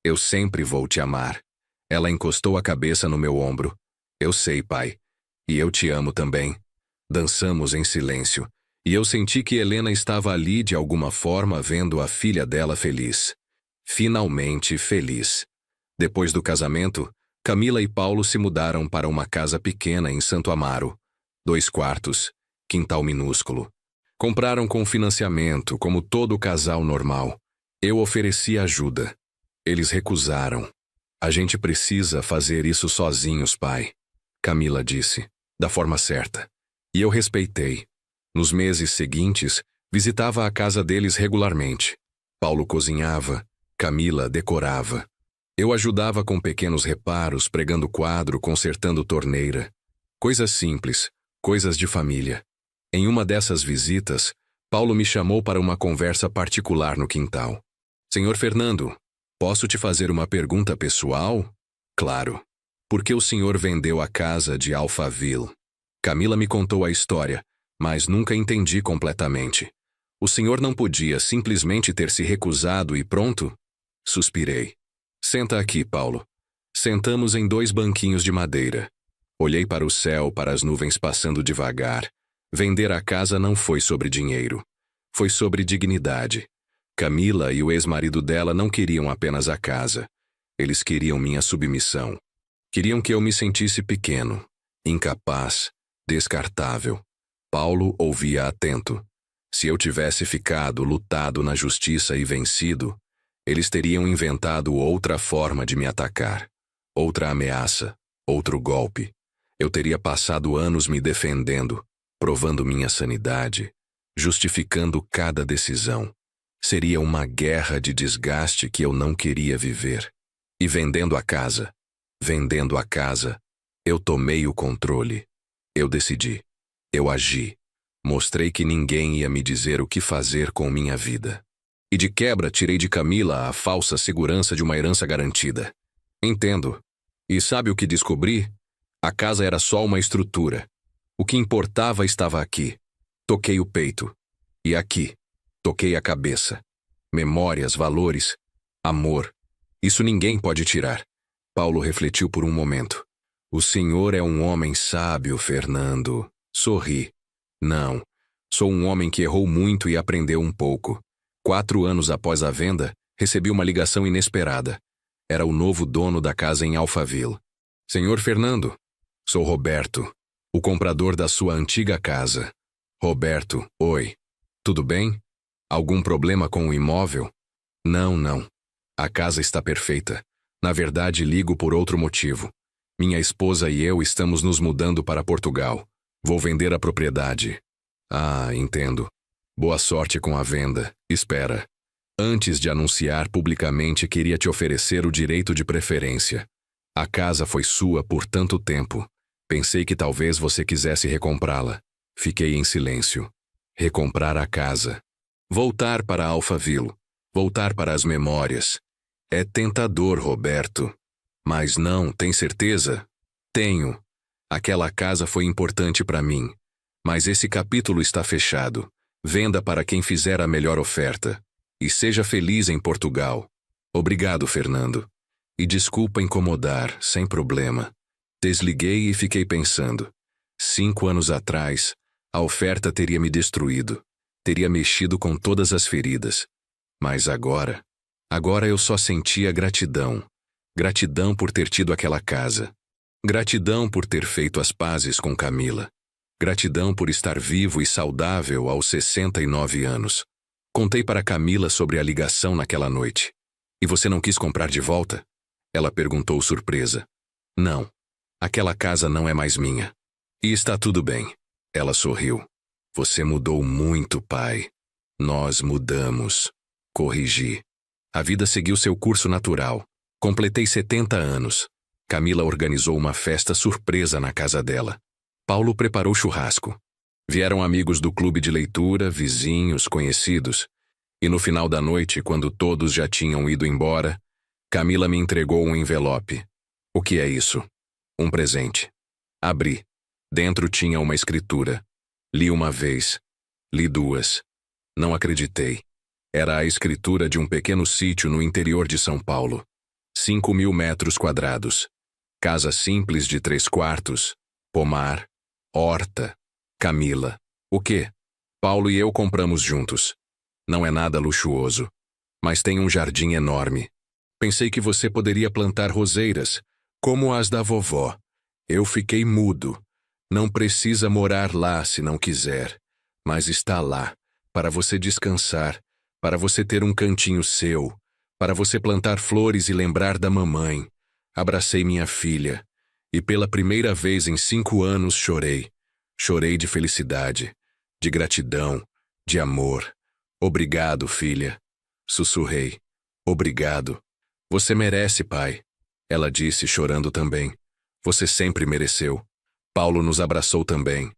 Eu sempre vou te amar. Ela encostou a cabeça no meu ombro. Eu sei, pai. E eu te amo também. Dançamos em silêncio, e eu senti que Helena estava ali de alguma forma vendo a filha dela feliz. Finalmente feliz. Depois do casamento, Camila e Paulo se mudaram para uma casa pequena em Santo Amaro. 2 quartos, quintal minúsculo. Compraram com financiamento, como todo casal normal. Eu ofereci ajuda. Eles recusaram. A gente precisa fazer isso sozinhos, pai. Camila disse, da forma certa. E eu respeitei. Nos meses seguintes, visitava a casa deles regularmente. Paulo cozinhava, Camila decorava. Eu ajudava com pequenos reparos, pregando quadro, consertando torneira. Coisas simples, coisas de família. Em uma dessas visitas, Paulo me chamou para uma conversa particular no quintal. Senhor Fernando, posso te fazer uma pergunta pessoal? Claro. Por que o senhor vendeu a casa de Alphaville? Camila me contou a história, mas nunca entendi completamente. O senhor não podia simplesmente ter se recusado e pronto? Suspirei. Senta aqui, Paulo. Sentamos em 2 banquinhos de madeira. Olhei para o céu, para as nuvens passando devagar. Vender a casa não foi sobre dinheiro. Foi sobre dignidade. Camila e o ex-marido dela não queriam apenas a casa. Eles queriam minha submissão. Queriam que eu me sentisse pequeno, incapaz, descartável. Paulo ouvia atento. Se eu tivesse ficado, lutado na justiça e vencido, eles teriam inventado outra forma de me atacar. Outra ameaça, outro golpe. Eu teria passado anos me defendendo, provando minha sanidade, justificando cada decisão. Seria uma guerra de desgaste que eu não queria viver. E vendendo a casa, eu tomei o controle. Eu decidi. Eu agi. Mostrei que ninguém ia me dizer o que fazer com minha vida. E de quebra tirei de Camila a falsa segurança de uma herança garantida. Entendo. E sabe o que descobri? A casa era só uma estrutura. O que importava estava aqui. Toquei o peito. E aqui. Toquei a cabeça. Memórias, valores, amor. Isso ninguém pode tirar. Paulo refletiu por um momento. O senhor é um homem sábio, Fernando. Sorri. Não. Sou um homem que errou muito e aprendeu um pouco. 4 anos após a venda, recebi uma ligação inesperada. Era o novo dono da casa em Alphaville. Senhor Fernando, sou Roberto, o comprador da sua antiga casa. Roberto, oi. Tudo bem? Algum problema com o imóvel? Não. A casa está perfeita. Na verdade, ligo por outro motivo. Minha esposa e eu estamos nos mudando para Portugal. Vou vender a propriedade. Ah, entendo. Boa sorte com a venda. Espera. Antes de anunciar publicamente, queria te oferecer o direito de preferência. A casa foi sua por tanto tempo. Pensei que talvez você quisesse recomprá-la. Fiquei em silêncio. Recomprar a casa. Voltar para Alphaville. Voltar para as memórias. É tentador, Roberto. Mas não, tem certeza? Tenho. Aquela casa foi importante para mim. Mas esse capítulo está fechado. Venda para quem fizer a melhor oferta. E seja feliz em Portugal. Obrigado, Fernando. E desculpa incomodar, sem problema. Desliguei e fiquei pensando. 5 anos atrás, a oferta teria me destruído. Teria mexido com todas as feridas. Mas agora eu só sentia gratidão. Gratidão por ter tido aquela casa. Gratidão por ter feito as pazes com Camila. Gratidão por estar vivo e saudável aos 69 anos. Contei para Camila sobre a ligação naquela noite. E você não quis comprar de volta? Ela perguntou surpresa. Não. Aquela casa não é mais minha. E está tudo bem. Ela sorriu. Você mudou muito, pai. Nós mudamos. Corrigi. A vida seguiu seu curso natural. Completei 70 anos. Camila organizou uma festa surpresa na casa dela. Paulo preparou churrasco. Vieram amigos do clube de leitura, vizinhos, conhecidos. E no final da noite, quando todos já tinham ido embora, Camila me entregou um envelope. O que é isso? Um presente. Abri. Dentro tinha uma escritura. Li uma vez. Li duas. Não acreditei. Era a escritura de um pequeno sítio no interior de São Paulo. 5.000 metros quadrados. Casa simples de 3 quartos. Pomar. Horta. Camila. O quê? Paulo e eu compramos juntos. Não é nada luxuoso. Mas tem um jardim enorme. Pensei que você poderia plantar roseiras, como as da vovó. Eu fiquei mudo. Não precisa morar lá se não quiser. Mas está lá, para você descansar, para você ter um cantinho seu, para você plantar flores e lembrar da mamãe. Abracei minha filha, e pela primeira vez em 5 anos chorei. Chorei de felicidade, de gratidão, de amor. Obrigado, filha. Sussurrei. Obrigado. Você merece, pai. Ela disse, chorando também. Você sempre mereceu. Paulo nos abraçou também.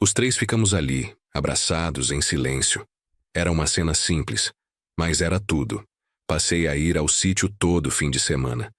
Os 3 ficamos ali, abraçados, em silêncio. Era uma cena simples, mas era tudo. Passei a ir ao sítio todo fim de semana.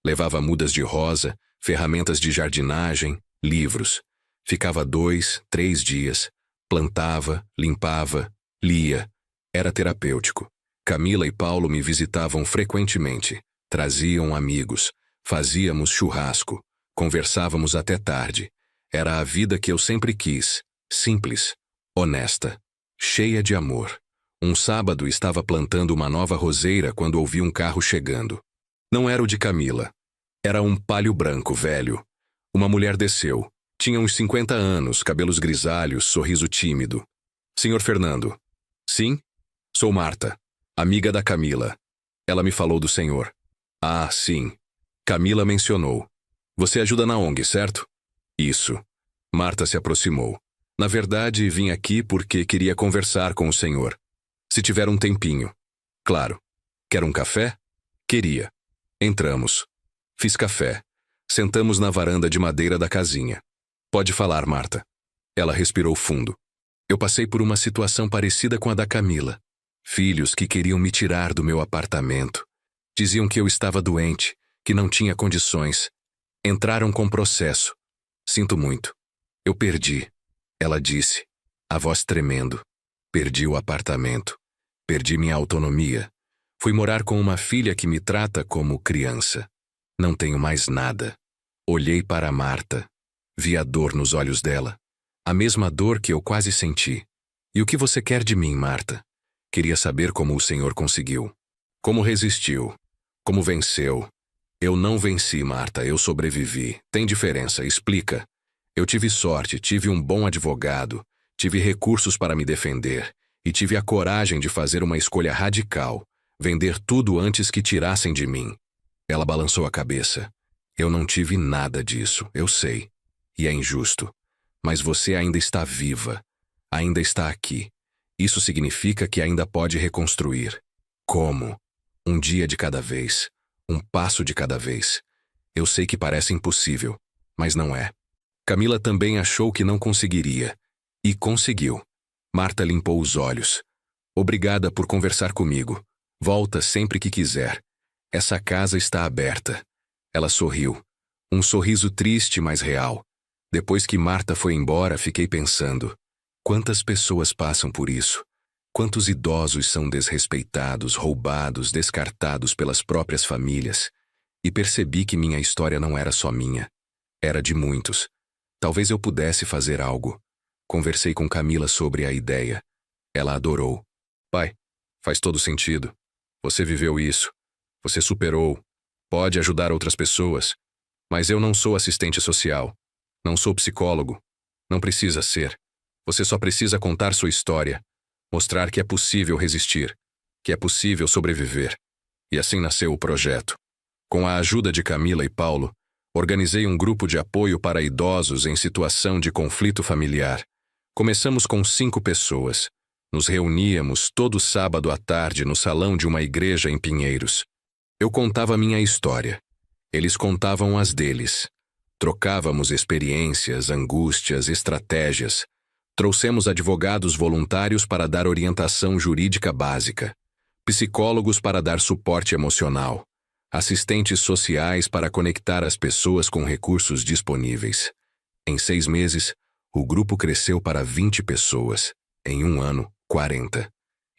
Levava mudas de rosa, ferramentas de jardinagem, livros. Ficava 2, 3 dias. Plantava, limpava, lia. Era terapêutico. Camila e Paulo me visitavam frequentemente. Traziam amigos. Fazíamos churrasco. Conversávamos até tarde. Era a vida que eu sempre quis. Simples, honesta, cheia de amor. Um sábado estava plantando uma nova roseira quando ouvi um carro chegando. Não era o de Camila. Era um Palio branco velho. Uma mulher desceu. Tinha uns 50 anos, cabelos grisalhos, sorriso tímido. Senhor Fernando. Sim? Sou Marta, amiga da Camila. Ela me falou do senhor. Ah, sim. Camila mencionou. Você ajuda na ONG, certo? Isso. Marta se aproximou. Na verdade, vim aqui porque queria conversar com o senhor. Se tiver um tempinho. Claro. Quer um café? Queria. Entramos. Fiz café. Sentamos na varanda de madeira da casinha. Pode falar, Marta. Ela respirou fundo. Eu passei por uma situação parecida com a da Camila. Filhos que queriam me tirar do meu apartamento. Diziam que eu estava doente, que não tinha condições. Entraram com processo. Sinto muito. Eu perdi. Ela disse, a voz tremendo. Perdi o apartamento. Perdi minha autonomia. Fui morar com uma filha que me trata como criança. Não tenho mais nada. Olhei para Marta. Vi a dor nos olhos dela. A mesma dor que eu quase senti. E o que você quer de mim, Marta? Queria saber como o senhor conseguiu. Como resistiu. Como venceu. Eu não venci, Marta, eu sobrevivi. Tem diferença, explica. Eu tive sorte, tive um bom advogado, tive recursos para me defender e tive a coragem de fazer uma escolha radical, vender tudo antes que tirassem de mim. Ela balançou a cabeça. Eu não tive nada disso, eu sei. E é injusto. Mas você ainda está viva. Ainda está aqui. Isso significa que ainda pode reconstruir. Como? Um dia de cada vez. Um passo de cada vez. Eu sei que parece impossível, mas não é. Camila também achou que não conseguiria. E conseguiu. Marta limpou os olhos. Obrigada por conversar comigo. Volta sempre que quiser. Essa casa está aberta. Ela sorriu. Um sorriso triste, mas real. Depois que Marta foi embora, fiquei pensando. Quantas pessoas passam por isso? Quantos idosos são desrespeitados, roubados, descartados pelas próprias famílias? E percebi que minha história não era só minha. Era de muitos. Talvez eu pudesse fazer algo. Conversei com Camila sobre a ideia. Ela adorou. Pai, faz todo sentido. Você viveu isso. Você superou. Pode ajudar outras pessoas. Mas eu não sou assistente social. Não sou psicólogo. Não precisa ser. Você só precisa contar sua história. Mostrar que é possível resistir. Que é possível sobreviver. E assim nasceu o projeto. Com a ajuda de Camila e Paulo, organizei um grupo de apoio para idosos em situação de conflito familiar. Começamos com 5 pessoas. Nos reuníamos todo sábado à tarde no salão de uma igreja em Pinheiros. Eu contava minha história. Eles contavam as deles. Trocávamos experiências, angústias, estratégias. Trouxemos advogados voluntários para dar orientação jurídica básica, psicólogos para dar suporte emocional, assistentes sociais para conectar as pessoas com recursos disponíveis. Em 6 meses, o grupo cresceu para 20 pessoas. Em 1 ano, 40.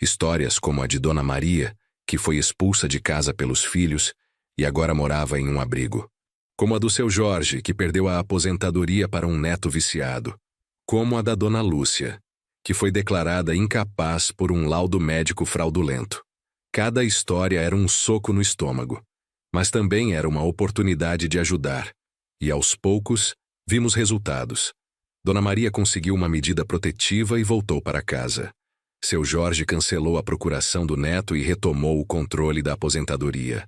Histórias como a de Dona Maria, que foi expulsa de casa pelos filhos e agora morava em um abrigo. Como a do seu Jorge, que perdeu a aposentadoria para um neto viciado. Como a da Dona Lúcia, que foi declarada incapaz por um laudo médico fraudulento. Cada história era um soco no estômago, mas também era uma oportunidade de ajudar. E aos poucos, vimos resultados. Dona Maria conseguiu uma medida protetiva e voltou para casa. Seu Jorge cancelou a procuração do neto e retomou o controle da aposentadoria.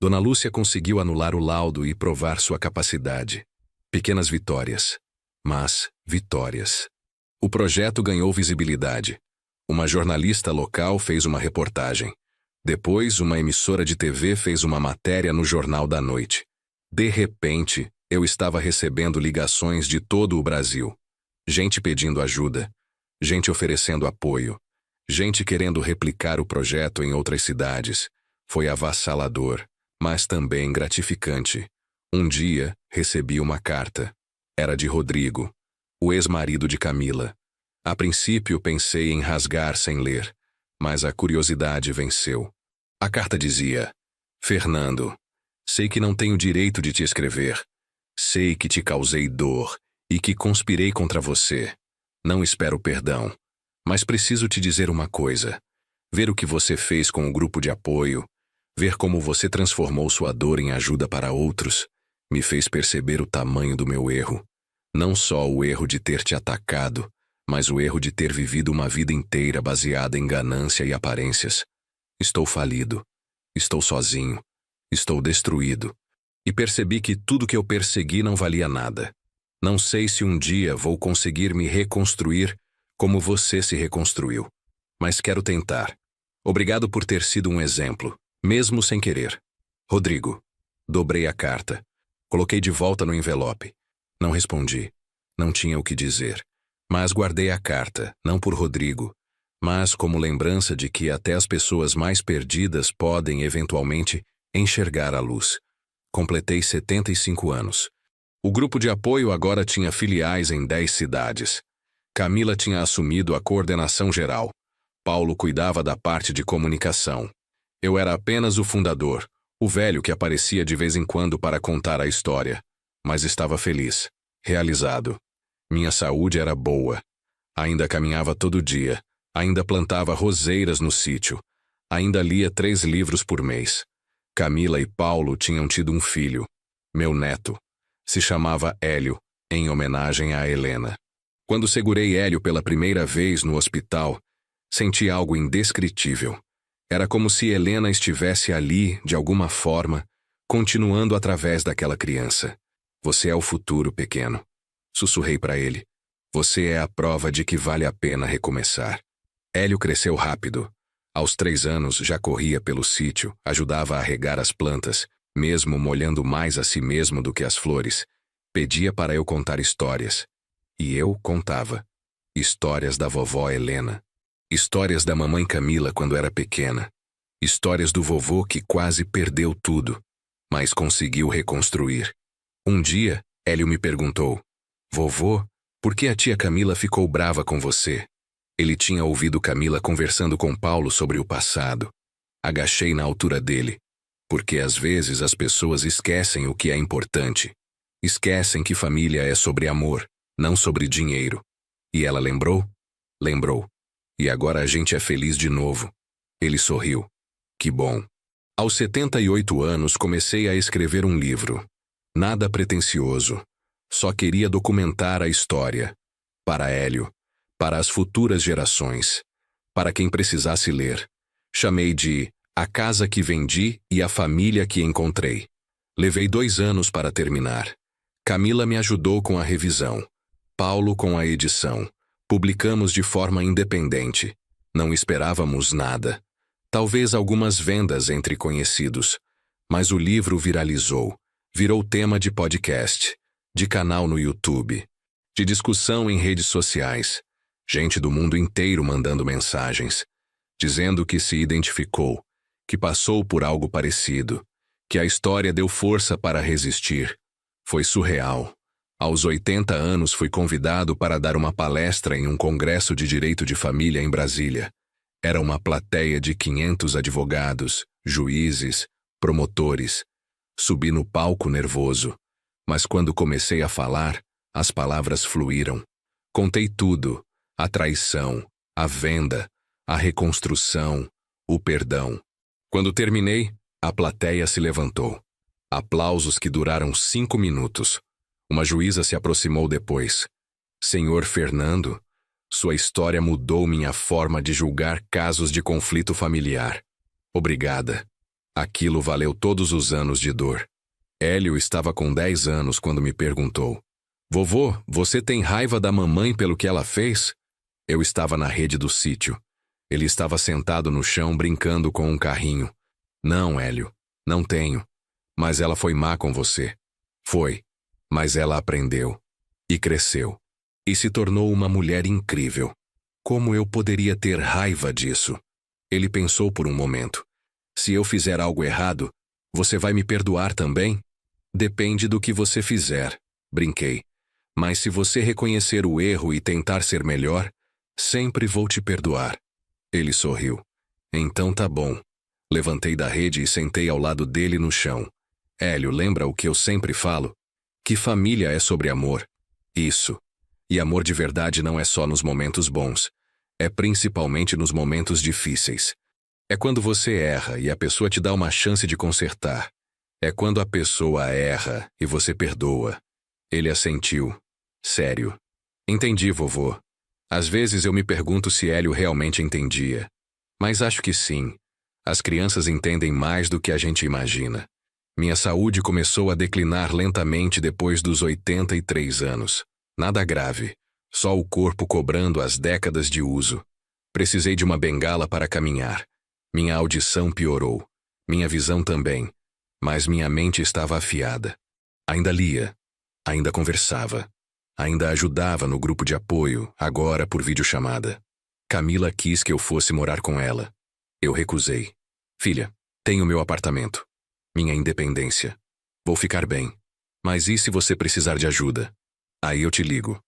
Dona Lúcia conseguiu anular o laudo e provar sua capacidade. Pequenas vitórias. Mas vitórias. O projeto ganhou visibilidade. Uma jornalista local fez uma reportagem. Depois, uma emissora de TV fez uma matéria no Jornal da Noite. De repente, eu estava recebendo ligações de todo o Brasil. Gente pedindo ajuda. Gente oferecendo apoio. Gente querendo replicar o projeto em outras cidades. Foi avassalador, mas também gratificante. Um dia, recebi uma carta. Era de Rodrigo, o ex-marido de Camila. A princípio pensei em rasgar sem ler, mas a curiosidade venceu. A carta dizia: Fernando, sei que não tenho direito de te escrever. Sei que te causei dor e que conspirei contra você. Não espero perdão, mas preciso te dizer uma coisa. Ver o que você fez com o grupo de apoio, ver como você transformou sua dor em ajuda para outros, me fez perceber o tamanho do meu erro. Não só o erro de ter te atacado, mas o erro de ter vivido uma vida inteira baseada em ganância e aparências. Estou falido. Estou sozinho. Estou destruído. E percebi que tudo que eu persegui não valia nada. Não sei se um dia vou conseguir me reconstruir como você se reconstruiu. Mas quero tentar. Obrigado por ter sido um exemplo, mesmo sem querer. Rodrigo. Dobrei a carta. Coloquei de volta no envelope. Não respondi. Não tinha o que dizer. Mas guardei a carta, não por Rodrigo, mas como lembrança de que até as pessoas mais perdidas podem, eventualmente, enxergar a luz. Completei 75 anos. O grupo de apoio agora tinha filiais em 10 cidades. Camila tinha assumido a coordenação geral. Paulo cuidava da parte de comunicação. Eu era apenas o fundador, o velho que aparecia de vez em quando para contar a história. Mas estava feliz, realizado. Minha saúde era boa. Ainda caminhava todo dia. Ainda plantava roseiras no sítio. Ainda lia 3 livros por mês. Camila e Paulo tinham tido um filho, meu neto. Se chamava Hélio, em homenagem a Helena. Quando segurei Hélio pela primeira vez no hospital, senti algo indescritível. Era como se Helena estivesse ali, de alguma forma, continuando através daquela criança. Você é o futuro, pequeno. Sussurrei para ele. Você é a prova de que vale a pena recomeçar. Hélio cresceu rápido. Aos 3 anos já corria pelo sítio, ajudava a regar as plantas, mesmo molhando mais a si mesmo do que as flores. Pedia para eu contar histórias. E eu contava. Histórias da vovó Helena. Histórias da mamãe Camila quando era pequena. Histórias do vovô que quase perdeu tudo, mas conseguiu reconstruir. Um dia, Hélio me perguntou: Vovô, por que a tia Camila ficou brava com você? Ele tinha ouvido Camila conversando com Paulo sobre o passado. Agachei na altura dele. Porque às vezes as pessoas esquecem o que é importante. Esquecem que família é sobre amor, não sobre dinheiro. E ela lembrou? Lembrou. E agora a gente é feliz de novo. Ele sorriu. Que bom. Aos 78 anos comecei a escrever um livro. Nada pretensioso. Só queria documentar a história. Para Hélio. Para as futuras gerações. Para quem precisasse ler. Chamei de A Casa que Vendi e a Família que Encontrei. Levei 2 anos para terminar. Camila me ajudou com a revisão. Paulo com a edição. Publicamos de forma independente. Não esperávamos nada. Talvez algumas vendas entre conhecidos. Mas o livro viralizou. Virou tema de podcast, de canal no YouTube, de discussão em redes sociais. Gente do mundo inteiro mandando mensagens, dizendo que se identificou, que passou por algo parecido, que a história deu força para resistir. Foi surreal. Aos 80 anos fui convidado para dar uma palestra em um congresso de direito de família em Brasília. Era uma plateia de 500 advogados, juízes, promotores. Subi no palco nervoso, mas quando comecei a falar, as palavras fluíram. Contei tudo: a traição, a venda, a reconstrução, o perdão. Quando terminei, a plateia se levantou. Aplausos que duraram 5 minutos. Uma juíza se aproximou depois. Senhor Fernando, sua história mudou minha forma de julgar casos de conflito familiar. Obrigada. Aquilo valeu todos os anos de dor. Hélio estava com 10 anos quando me perguntou: Vovô, você tem raiva da mamãe pelo que ela fez? Eu estava na rede do sítio. Ele estava sentado no chão brincando com um carrinho. Não, Hélio, não tenho. Mas ela foi má com você. Foi. Mas ela aprendeu. E cresceu. E se tornou uma mulher incrível. Como eu poderia ter raiva disso? Ele pensou por um momento. Se eu fizer algo errado, você vai me perdoar também? Depende do que você fizer, brinquei. Mas se você reconhecer o erro e tentar ser melhor, sempre vou te perdoar. Ele sorriu. Então tá bom. Levantei da rede e sentei ao lado dele no chão. Hélio, lembra o que eu sempre falo? Que família é sobre amor. Isso. E amor de verdade não é só nos momentos bons. É principalmente nos momentos difíceis. É quando você erra e a pessoa te dá uma chance de consertar. É quando a pessoa erra e você perdoa. Ele assentiu. Sério. Entendi, vovô. Às vezes eu me pergunto se Hélio realmente entendia. Mas acho que sim. As crianças entendem mais do que a gente imagina. Minha saúde começou a declinar lentamente depois dos 83 anos. Nada grave. Só o corpo cobrando as décadas de uso. Precisei de uma bengala para caminhar. Minha audição piorou. Minha visão também. Mas minha mente estava afiada. Ainda lia. Ainda conversava. Ainda ajudava no grupo de apoio, agora por videochamada. Camila quis que eu fosse morar com ela. Eu recusei. Filha, tenho meu apartamento. Minha independência. Vou ficar bem. Mas e se você precisar de ajuda? Aí eu te ligo.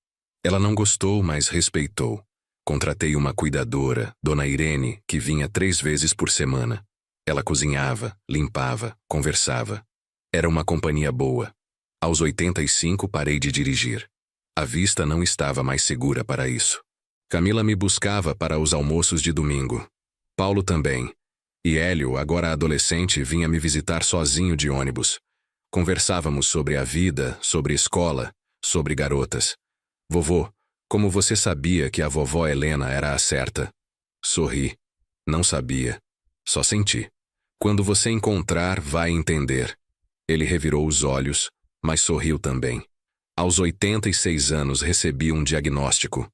Ela não gostou, mas respeitou. Contratei uma cuidadora, Dona Irene, que vinha 3 vezes por semana. Ela cozinhava, limpava, conversava. Era uma companhia boa. Aos 85 parei de dirigir. A vista não estava mais segura para isso. Camila me buscava para os almoços de domingo. Paulo também. E Hélio, agora adolescente, vinha me visitar sozinho de ônibus. Conversávamos sobre a vida, sobre escola, sobre garotas. Vovô, como você sabia que a vovó Helena era a certa? Sorri. Não sabia. Só senti. Quando você encontrar, vai entender. Ele revirou os olhos, mas sorriu também. Aos 86 anos recebi um diagnóstico.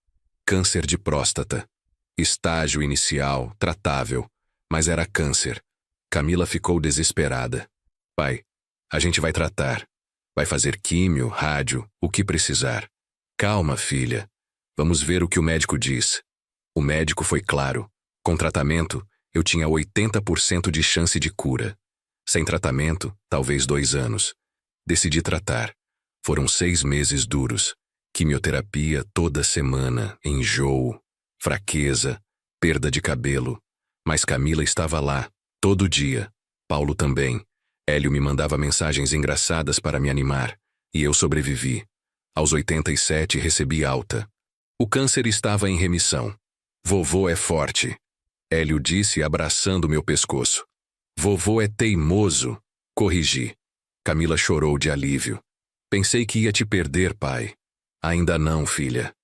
Câncer de próstata. Estágio inicial, tratável, mas era câncer. Camila ficou desesperada. Pai, a gente vai tratar. Vai fazer químio, rádio, o que precisar. Calma, filha. Vamos ver o que o médico diz. O médico foi claro. Com tratamento, eu tinha 80% de chance de cura. Sem tratamento, talvez 2 anos. Decidi tratar. Foram 6 meses duros. Quimioterapia toda semana, enjoo, fraqueza, perda de cabelo. Mas Camila estava lá, todo dia. Paulo também. Hélio me mandava mensagens engraçadas para me animar. E eu sobrevivi. Aos 87 recebi alta. O câncer estava em remissão. Vovô é forte. Hélio disse abraçando meu pescoço. Vovô é teimoso. Corrigi. Camila chorou de alívio. Pensei que ia te perder, pai. Ainda não, filha.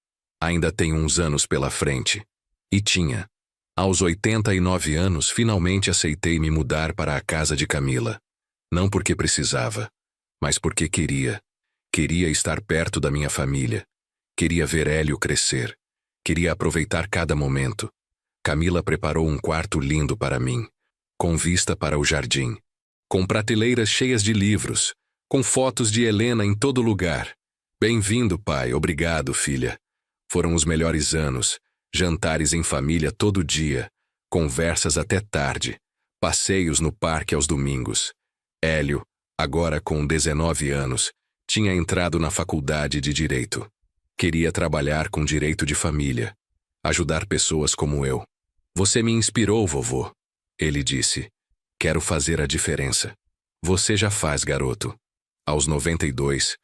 Ainda tem uns anos pela frente. E tinha. Aos 89 anos, finalmente aceitei me mudar para a casa de Camila. Não porque precisava, mas porque queria. Queria estar perto da minha família. Queria ver Hélio crescer. Queria aproveitar cada momento. Camila preparou um quarto lindo para mim, com vista para o jardim, com prateleiras cheias de livros, com fotos de Helena em todo lugar. Bem-vindo, pai, obrigado, filha. Foram os melhores anos, jantares em família todo dia, conversas até tarde, passeios no parque aos domingos. Hélio, agora com 19 anos, tinha entrado na faculdade de Direito. Queria trabalhar com direito de família, ajudar pessoas como eu. Você me inspirou, vovô, ele disse. Quero fazer a diferença. Você já faz, garoto. Aos 92,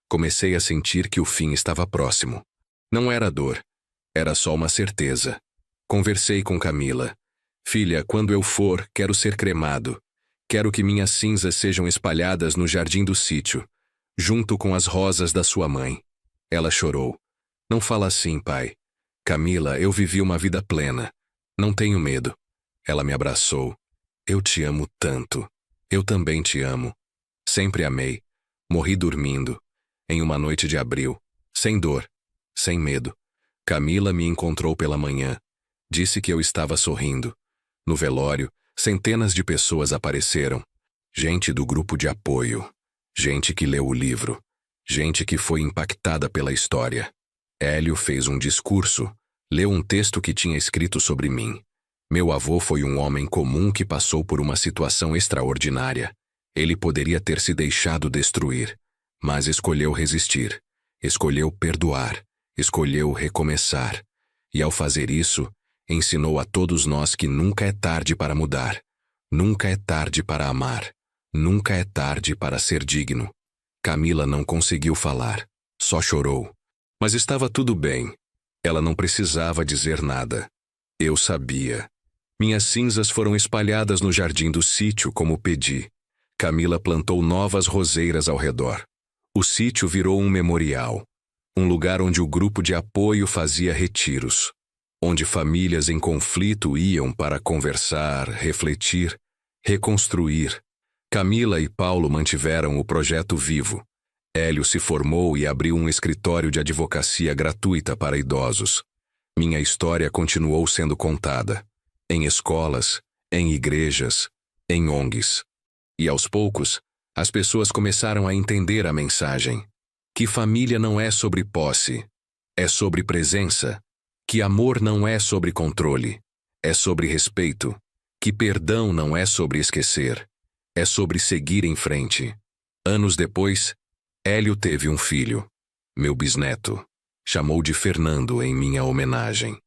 comecei a sentir que o fim estava próximo. Não era dor, era só uma certeza. Conversei com Camila. Filha, quando eu for, quero ser cremado. Quero que minhas cinzas sejam espalhadas no jardim do sítio, junto com as rosas da sua mãe. Ela chorou. Não fala assim, pai. Camila, eu vivi uma vida plena. Não tenho medo. Ela me abraçou. Eu te amo tanto. Eu também te amo. Sempre amei. Morri dormindo. Em uma noite de abril. Sem dor. Sem medo. Camila me encontrou pela manhã. Disse que eu estava sorrindo. No velório, centenas de pessoas apareceram. Gente do grupo de apoio. Gente que leu o livro. Gente que foi impactada pela história. Hélio fez um discurso. Leu um texto que tinha escrito sobre mim. Meu avô foi um homem comum que passou por uma situação extraordinária. Ele poderia ter se deixado destruir, mas escolheu resistir. Escolheu perdoar. Escolheu recomeçar. E ao fazer isso, ensinou a todos nós que nunca é tarde para mudar. Nunca é tarde para amar. Nunca é tarde para ser digno. Camila não conseguiu falar. Só chorou. Mas estava tudo bem. Ela não precisava dizer nada. Eu sabia. Minhas cinzas foram espalhadas no jardim do sítio como pedi. Camila plantou novas roseiras ao redor. O sítio virou um memorial. Um lugar onde o grupo de apoio fazia retiros. Onde famílias em conflito iam para conversar, refletir, reconstruir. Camila e Paulo mantiveram o projeto vivo. Hélio se formou e abriu um escritório de advocacia gratuita para idosos. Minha história continuou sendo contada. Em escolas, em igrejas, em ONGs. E aos poucos, as pessoas começaram a entender a mensagem. Que família não é sobre posse, é sobre presença. Que amor não é sobre controle, é sobre respeito. Que perdão não é sobre esquecer, é sobre seguir em frente. Anos depois, Hélio teve um filho, meu bisneto. Chamou de Fernando em minha homenagem.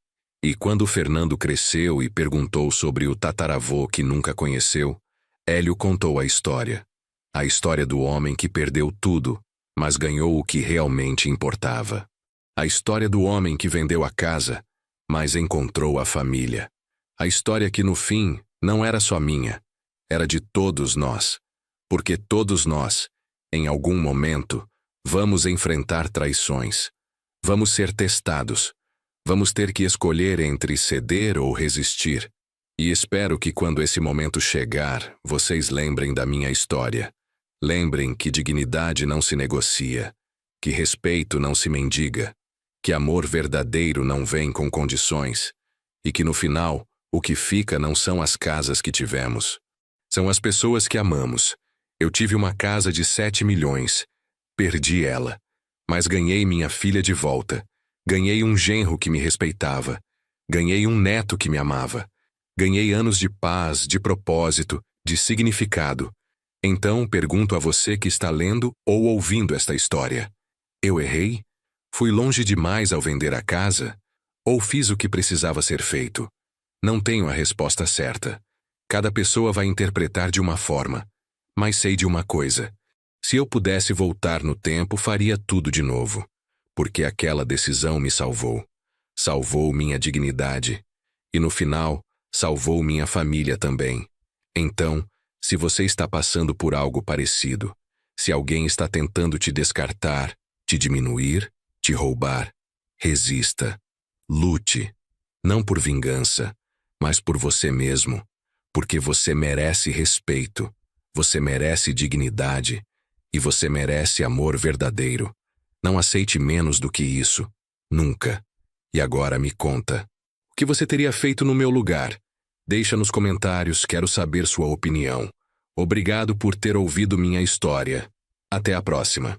E quando Fernando cresceu e perguntou sobre o tataravô que nunca conheceu, Hélio contou a história. A história do homem que perdeu tudo, mas ganhou o que realmente importava. A história do homem que vendeu a casa, mas encontrou a família. A história que no fim não era só minha, era de todos nós. Porque todos nós, em algum momento, vamos enfrentar traições. Vamos ser testados. Vamos ter que escolher entre ceder ou resistir. E espero que quando esse momento chegar, vocês lembrem da minha história. Lembrem que dignidade não se negocia, que respeito não se mendiga, que amor verdadeiro não vem com condições, e que no final, o que fica não são as casas que tivemos. São as pessoas que amamos. Eu tive uma casa de 7 milhões. Perdi ela. Mas ganhei minha filha de volta. Ganhei um genro que me respeitava. Ganhei um neto que me amava. Ganhei anos de paz, de propósito, de significado. Então, pergunto a você que está lendo ou ouvindo esta história. Eu errei? Fui longe demais ao vender a casa? Ou fiz o que precisava ser feito? Não tenho a resposta certa. Cada pessoa vai interpretar de uma forma. Mas sei de uma coisa. Se eu pudesse voltar no tempo, faria tudo de novo. Porque aquela decisão me salvou. Salvou minha dignidade. E no final, salvou minha família também. Então, se você está passando por algo parecido, se alguém está tentando te descartar, te diminuir, te roubar, resista. Lute. Não por vingança, mas por você mesmo. Porque você merece respeito. Você merece dignidade. E você merece amor verdadeiro. Não aceite menos do que isso. Nunca. E agora me conta. que você teria feito no meu lugar? Deixa nos comentários, quero saber sua opinião. Obrigado por ter ouvido minha história. Até a próxima.